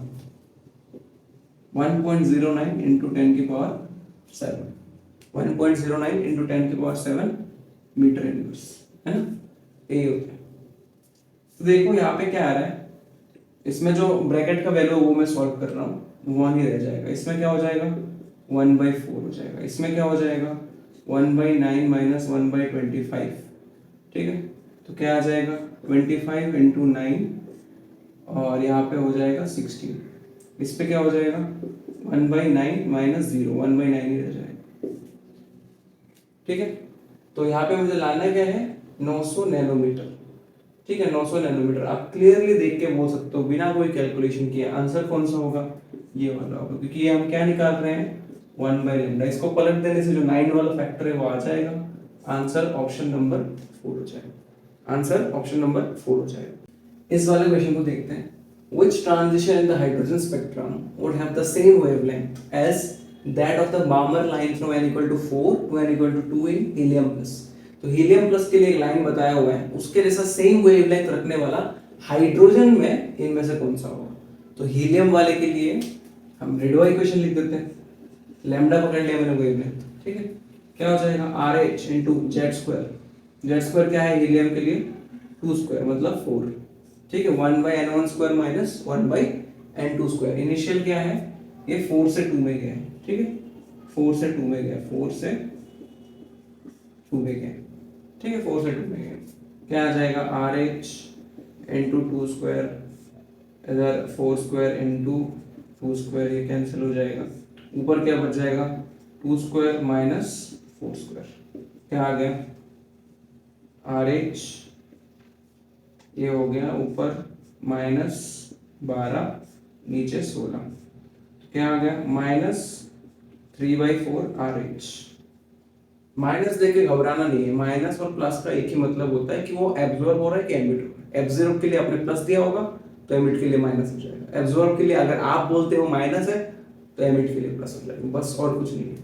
S1: 1.09 इंटू 10 की पावर 7, 1.09 इंटू 10 की पावर 7 मीटर इनवर्स, है ना, ये होता है, तो देखो यहाँ पे क्या आ रहा है, इसमें जो ब्रैकेट का वैल्यू है वो मैं सॉल्व कर रहा हूँ, 1 ही रह जाएगा। इसमें क्या हो जाएगा 1/4 हो जाएगा। इसमें क्या हो जाएगा 1/9 माइनस 1/25। ठीक है, तो क्या आ जाएगा 25 इंटू 9 और यहाँ पे हो जाएगा 16। इस पे क्या हो जाएगा 1/9 माइनस 0, 1/9 ही रह जाएगा। ठीक है, तो यहाँ पे मुझे लाना क्या है 900 नैनोमीटर। ठीक है, 900 नैनोमीटर। आप क्लियरली देख के बोल सकते हो बिना कोई कैलकुलेशन किए आंसर कौन सा होगा, ये वाला होगा, क्योंकि ये हम क्या निकाल रहे हैं 1/λ। इसको पलट देने से जो 9 वाला फैक्टर है वो आ जाएगा, आंसर ऑप्शन नंबर 4 हो जाएगा। आंसर ऑप्शन नंबर 4 हो जाएगा। इस वाले क्वेश्चन को देखते हैं। Which transition in the hydrogen spectrum would have the same wavelength as that of the Balmer line from n equal to 4 to n equal to 2 in helium plus? तो helium plus के लिए एक line बताया हुआ है, उसके जैसा same wavelength रखने वाला हाइड्रोजन में इनमें से कौन सा होगा। तो हीलियम वाले के लिए हम रेडो इक्वेशन लिख देते हैं, लैम्डा पकड़ लिया मैंने वेवलेंथ। ठीक है, क्या हो जाएगा RH into Z square. Z square क्या है हीलियम के लिए 2 स्क्वायर मतलब 4। ठीक है, 1/n1 square minus 1/n2 square. Initial क्या है ये 4 से 2 में गया है। ठीक है, 4 से 2 में गया, 4 से 2 में गया। ठीक है, 4 से 2 में गया, क्या आ जाएगा RH इंटू 2 स्क्वायर, इधर 4 स्क्वायर इंटू 2 स्क्वायर, ये कैंसिल हो जाएगा। ऊपर क्या बच जाएगा 2 स्क्वायर माइनस 4 स्क्वायर, क्या आ गया RH, ये हो गया ऊपर -12 नीचे 16, क्या आ गया -3/4 RH। माइनस देके घबराना नहीं है, माइनस और प्लस का एक ही मतलब होता है कि वो एब्जॉर्ब हो रहा है कि एमिट हो रहा है। एब्जॉर्ब के लिए आपने प्लस दिया होगा तो एमिट के लिए माइनस हो जाएगा। एब्जॉर्ब के लिए अगर आप बोलते हो माइनस है तो एमिट के लिए प्लस हो जाएगा, बस और कुछ नहीं है।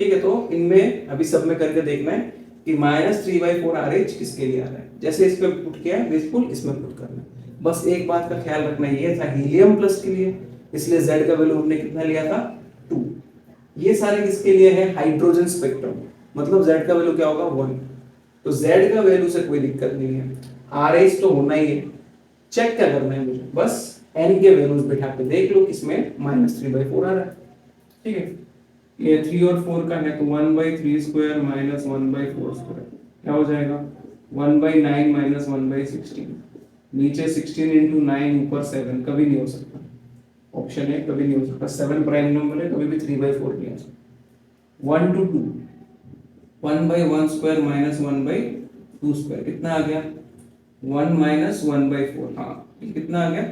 S1: ठीक है, तो इनमें अभी सब में करके देखना है कि -3/4 RH किसके लिए आ रहा है। जैसे इस पे पुट किया है बिल्कुल इसमें पुट करना है। बस एक बात का ख्याल रखना, ये था हीलियम प्लस के लिए, इसलिए Z का वैल्यू हमने कितना लिया था 2। ये सारे किसके लिए है हाइड्रोजन स्पेक्ट्रम, मतलब Z का वैल्यू क्या होगा 1। तो Z का वैल्यू से कोई दिक्कत नहीं है, RH तो होना ही है। चेक क्या करना है मुझे, बस n के वैल्यूज बैठा के देख लो किसमें -3/4 आ रहा है। ठीक है, ये 3 और 4 का है तो 1/3 स्क्वायर माइनस 1/4 स्क्वायर, क्या हो जाएगा 1/9 माइनस 1/16। नीचे 16 इंटू 9 ऊपर 7, कभी नहीं हो सकता, ऑप्शन है कभी नहीं हो सकता। 7 प्राइम नंबर है, कभी भी 3/4 नहीं आ सकता। 1 to 2 1/1 स्क्वायर माइनस 1/2 स्क्वायर, कितना आ गया 1 माइनस 1/4। हाँ, ये कितना आ गया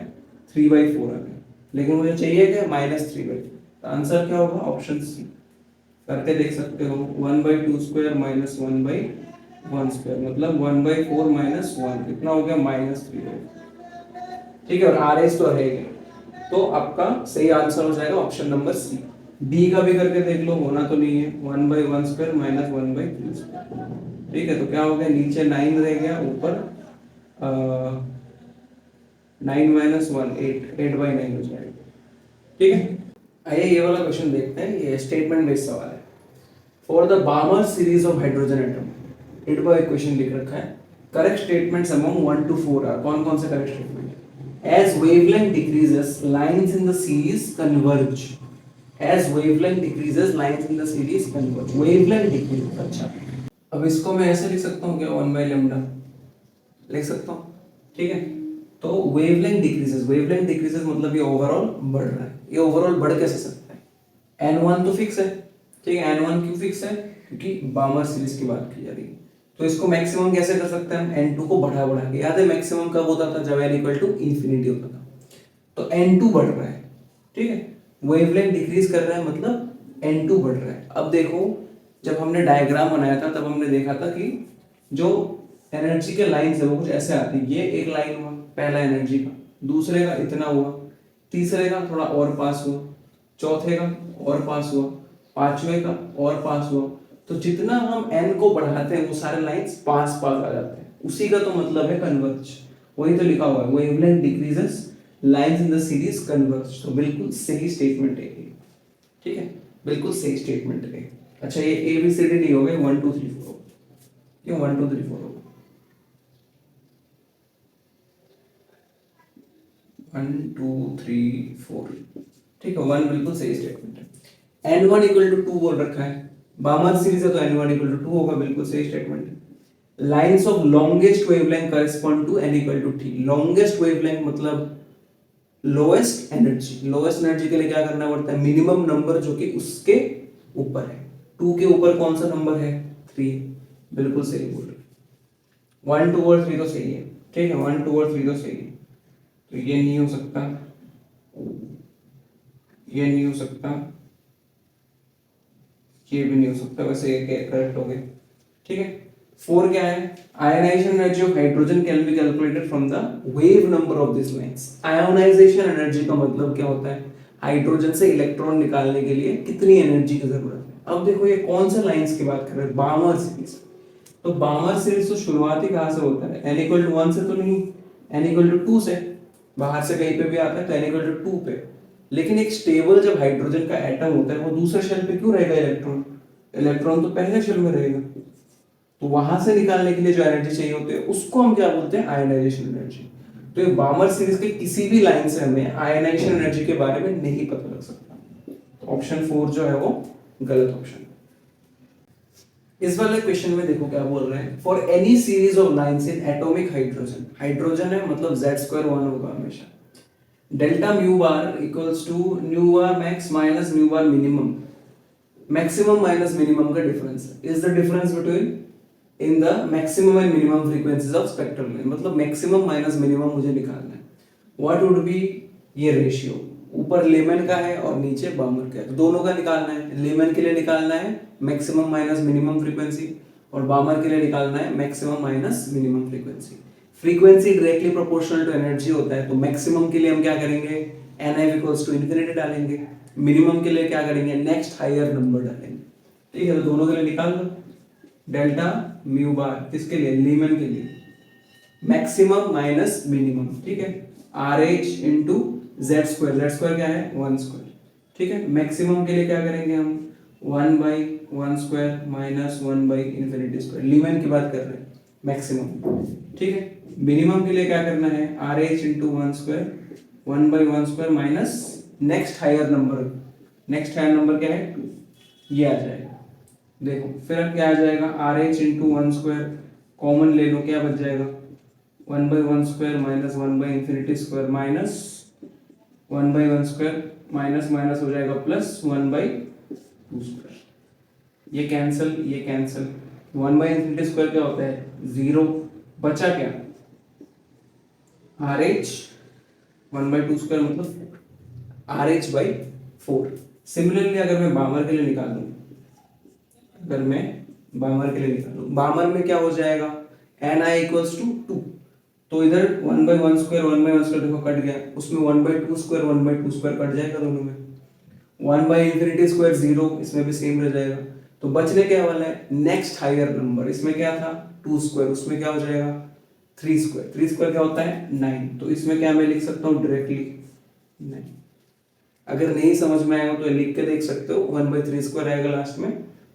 S1: 3/4 आ गया, लेकिन मुझे चाहिए क्या -3/4। तो आंसर क्या होगा ऑप्शन सी। करके देख सकते हो 1/2 स्क्वायर माइनस 1/1 स्क्वायर मतलब 1/4 माइनस 1, कितना हो गया -3/4। ठीक है, और RH तो रहेगा, तो आपका सही आंसर हो जाएगा ऑप्शन नंबर सी। डी का भी करके देख लो, होना तो नहीं है 1/1 स्क्वायर माइनस 1/3 स्क्वायर। ठीक है, तो क्या हो गया नीचे 9 रह गया, ऊपर 9 माइनस 1 8/9 हो जाएगा। ठीक है, आइए ये वाला क्वेश्चन देखते हैं। ये स्टेटमेंट बेस्ड सवाल है। For the Balmer series of hydrogen atom it by equation लिख रखा है। Correct statements among 1 to 4 are, कौन कौन से करेक्ट स्टेटमेंट है। As wavelength decreases lines in the series converge. As wavelength decreases lines in the series converge, wavelength decrease. अच्छा, अब इसको मैं ऐसे लिख सकता हूँ क्या 1/λ लिख सकता हूँ। ठीक है, तो वेवलेंथ डिक्रीजेस, वेवलेंथ डिक्रीजेस मतलब ये ओवरऑल बढ़ रहा है। ये ओवरऑल बढ़ कैसे सकता है, n1 तो फिक्स है। ठीक है, n1 क्यों फिक्स है, क्योंकि बामर सीरीज की बात की जा रही है। तो इसको मैक्सिमम कैसे कर सकते हैं हम, n2 को बढ़ा बढ़ा के। याद है मैक्सिमम कब होता था, जब n इक्वल टू इन्फिनिटी होता था। तो n2 बढ़ रहा है। ठीक है, वेवलेंथ डिक्रीज कर रहा है मतलब n2 बढ़ रहा है। अब देखो जब हमने डायग्राम बनाया था तब हमने देखा था कि जो एनर्जी के लाइंस है वो कुछ ऐसे आती है। ये एक लाइन हुआ पहला एनर्जी का, दूसरे का इतना हुआ, तीसरे का थोड़ा और पास हुआ, चौथे का और पास हुआ, पांचवे का और पास हुआ। तो जितना हम n को बढ़ाते हैं वो सारे लाइंस पास पास आ जाते हैं, उसी का तो मतलब है कन्वर्ज। वही तो लिखा हुआ है wavelength decreases lines in the series converge. तो बिल्कुल सही स्टेटमेंट है ये। ठीक है, बिल्कुल सही स्टेटमेंट है। अच्छा, ये ABCD नहीं हो गए, 1 2 3 4 क्यों 1 2 3 4 हो गए। 1 2 3 4, ठीक है, 1 बिल्कुल सही स्टेटमेंट है। n1 इक्वल टू 2 बोल रखा है, बामर सीरीज है तो n1 इक्वल टू 2 होगा, बिल्कुल सही स्टेटमेंट है। Lines of longest wavelength correspond to n equal to t। Longest wavelength मतलब लोएस्ट एनर्जी, लोएस्ट एनर्जी के लिए क्या करना पड़ता है, मिनिमम नंबर जो कि उसके ऊपर है। 2 के ऊपर कौन सा नंबर है, 3, बिल्कुल सही बोल रहे, 1 2 और 3 तो सही है, ठीक है, 1 2 और 3 तो सही है, तो ये नहीं हो सकता, ये नहीं हो सकता, ये भी नहीं हो सकता, वैसे ये करेक्ट हो गए, ठीक है। 4 क्या है, ionisation energy of hydrogen can be calculated from the wave number of this lines. Ionisation energy का मतलब क्या होता है, हाइड्रोजन से इलेक्ट्रॉन निकालने के लिए कितनी एनर्जी की जरूरत है। अब देखो ये कौन सा लाइंस की बात कर रहे हैं, बामर सीरीज। तो बामर सीरीज तो शुरुआत ही कहां से होता है, n इक्वल टू 1 से तो नहीं, n इक्वल टू 2 से, बाहर से कहीं पे भी आता है तो n इक्वल टू 2 पे। लेकिन एक स्टेबल जब हाइड्रोजन का एटम होता है वो दूसरे शेल पे क्यों रहेगा इलेक्ट्रॉन, इलेक्ट्रॉन तो पहले शेल में रहेगा, तो वहां से निकालने के लिए जो एनर्जी चाहिए होती है उसको हम क्या बोलते हैं, आयनाइजेशन एनर्जी। तो ये बामर सीरीज के किसी भी लाइन से हमें आयनाइजेशन एनर्जी के बारे में नहीं पता लग सकता, तो ऑप्शन 4 जो है वो गलत ऑप्शन। इस वाले क्वेश्चन में देखो क्या बोल रहे हैं, for any series of lines in atomic hydrogen, hydrogen है मतलब z² 1 होगा हमेशा, delta mu bar equals to nu bar max minus nu bar minimum, maximum minus minimum का difference is the difference between in the maximum and minimum frequencies of spectral line, मतलब maximum minus minimum मुझे निकालना है। What would be ये ratio, ऊपर Lyman का है और नीचे बामर का है, तो दोनों का निकालना है। लेमन के लिए निकालना है मैक्सिमम माइनस मिनिमम फ्रीक्वेंसी और बामर के लिए निकालना है maximum minus minimum frequency. Frequency directly proportional to energy होता है, तो मैक्सिमम के लिए हम क्या करेंगे, NF इक्वल्स टू इन्फिनिटी डालेंगे, मिनिमम के लिए क्या करेंगे, नेक्स्ट हायर नंबर डालेंगे, ठीक है। तो दोनों के लिए निकाल लो, डेल्टा म्यू बार किसके लिए, लीमन के लिए, मैक्सिमम माइनस मिनिमम, ठीक है, RH इंटू z² क्या है 1², ठीक है। मैक्सिमम के लिए क्या करेंगे हम 1/1² माइनस 1/∞², लीमन की बात कर रहे हैं मैक्सिमम, ठीक है। मिनिमम के लिए क्या करना है, RH into 1² 1/1² minus next higher number, next higher number क्या है, ये आ जाएगा। देखो फिर क्या आ जाएगा, RH इंटू 1² कॉमन ले लो, क्या बच जाएगा 1/1² माइनस 1/∞² माइनस 1/1² माइनस माइनस हो जाएगा प्लस 1/2², ये कैंसिल, ये कैंसिल, 1/∞² क्या होता है 0, बचा क्या RH 1/2² मतलब RH/4। सिमिलरली अगर मैं बामर के लिए निकालूं, अगर मैं बामर के लिए निकालूं, बामर में क्या हो जाएगा Ni इक्वल्स टू 2, तो इधर 1/1² देखो कट गया, उसमें 1/2² कट जाएगा दोनों में, 1/∞² 0, इसमें भी सेम रह जाएगा। तो बचने क्या वाला है, नेक्स्ट हायर नंबर, इसमें क्या था 2², उसमें क्या हो जाएगा 3², 3² क्या होता है 9, तो इसमें क्या मैं लिख सकता हूँ डायरेक्टली 9। अगर नहीं समझ में आएगा तो लिख के देख सकते हो, 1/3² आएगा लास्ट में,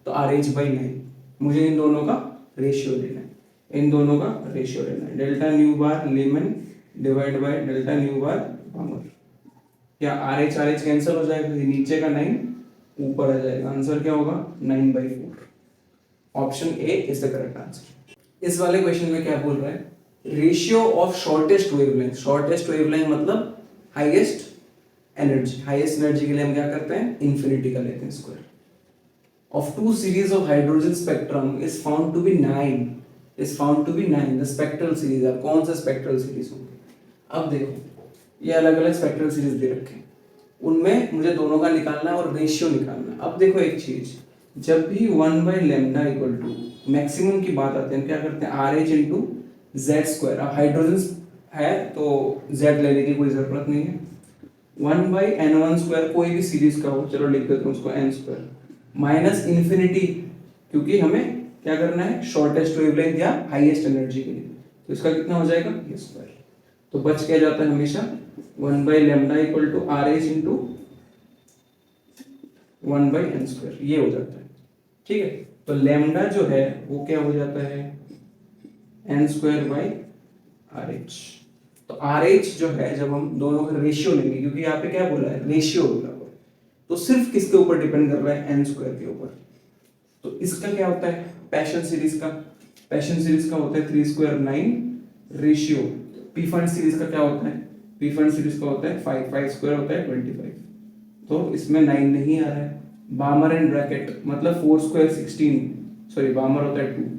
S1: तो RH/9। मुझे इन दोनों का रेशियो लेना है, इन दोनों का रेशियो लेना है, delta nu bar Lyman divide by delta nu bar Balmer, क्या RH कैंसिल हो जाएगा, नीचे का 9 ऊपर आ जाएगा, आंसर क्या होगा 9/4। Option A is the correct answer. इस वाले क्वेश्चन में क्या बोल रहा है, ratio of shortest wavelength, shortest wavelength मतलब हाईएस्ट एनर्जी, हाईएस्ट एनर्जी के लिए हम क्या करते हैं इन्फिनिटी का लेते हैं square, of two series of hydrogen spectrum is found to be 9, is found to be 9 the spectral series. अब कौन सा स्पेक्ट्रल सीरीज होंगे, अब देखो ये अलग अलग स्पेक्ट्रल सीरीज दे रखे हैं, उनमें मुझे दोनों का निकालना है और रेशियो निकालना है। अब देखो एक चीज, जब भी 1/λ इक्वल टू मैक्सिमम की बात आती है हम क्या करते हैं RH इंटू z²। अब हाइड्रोजन है तो z लेने की कोई जरूरत नहीं है, 1/n1² कोई भी सीरीज का हो, चलो लिख देते हैं उसको n² माइनस इन्फिनिटी, क्योंकि हमें क्या करना है शॉर्टेस्ट वेवलेंथ या हाईएस्ट एनर्जी के लिए, तो इसका कितना हो जाएगा ये स्क्वायर, तो बच क्या जाता है हमेशा 1/λ equal to RH into 1/n², ये हो जाता है, ठीक है। तो लैम्डा जो है वो क्या हो जाता है n² RH, तो RH जो है जब हम दोनों का रेशियो लेंगे, क्योंकि यहाँ पे क्या बोला है, रेशियो बोला हुआ है, तो सिर्फ किसके ऊपर डिपेंड कर रहा है, n स्क्वायर के ऊपर। तो इसका क्या होता है, पैशन सीरीज का, पैशन सीरीज का होता है 3 square 9 ratio. P fund series का क्या होता है, पी फंड सीरीज का होता है 5 स्क्वायर होता है 25। तो इसमें 9 नहीं आ रहा है। बामर एंड ब्रैकेट मतलब 4 स्क्वायर 16, सॉरी बामर होता है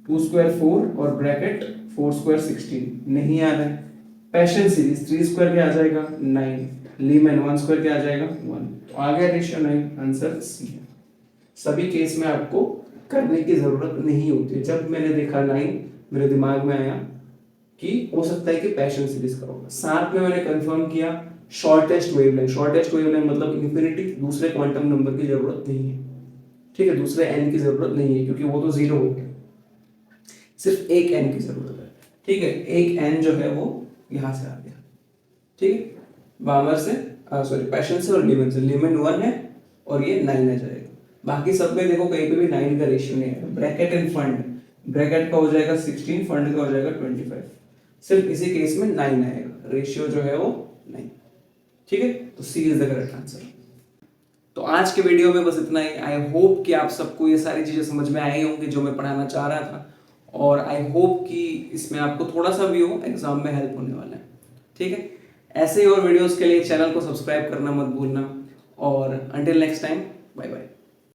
S1: 2 स्क्वायर 4 और ब्रैकेट 4 स्क्वायर 16 नहीं आ रहा है। पैशन सीरीज 3 स्क्वायर क्या आ जाएगा 9, लीमन 1 स्क्वायर क्या आ जाएगा 1। तो आ गया रेशियो 9, आंसर सी है। सभी केस में आपको करने की जरूरत नहीं होती है। जब मैंने देखा 9 मेरे दिमाग में आया कि हो सकता है कि पैशन सीरीज का होगा। साथ में मैंने कंफर्म किया शॉर्टेस्ट वेवलेंथ, शॉर्टेस्ट वेवलेंथ मतलब इन्फिनिटी, दूसरे क्वांटम नंबर की जरूरत नहीं है, ठीक है, दूसरे n की जरूरत नहीं है क्योंकि वो तो जीरो हो गया, सिर्फ एक n की जरूरत है, ठीक है। एक n जो है वो यहां से आ गया, ठीक है, बामर से सॉरी पैशन से और लीमन से। लीमन 1 है और ये 9 आ जाएगा। बाकी सब में देखो कहीं पे भी 9 का रेशियो नहीं है। ब्रैकेट एंड फंड, ब्रैकेट का हो जाएगा 16, फंड का हो जाएगा 25, सिर्फ इसी केस में 9 आएगा, रेशियो जो है वो 9, ठीक है। तो सी इज द करेक्ट आंसर। तो आज के वीडियो में बस इतना ही। आई होप कि आप सबको ये सारी चीजें समझ में आई होंगी जो मैं पढ़ाना चाह रहा था, और आई होप कि इसमें आपको थोड़ा सा भी हो एग्जाम में हेल्प होने वाला है, ठीक है। ऐसे ही और वीडियोस के लिए चैनल को सब्सक्राइब करना मत भूलना, और until next time, bye bye.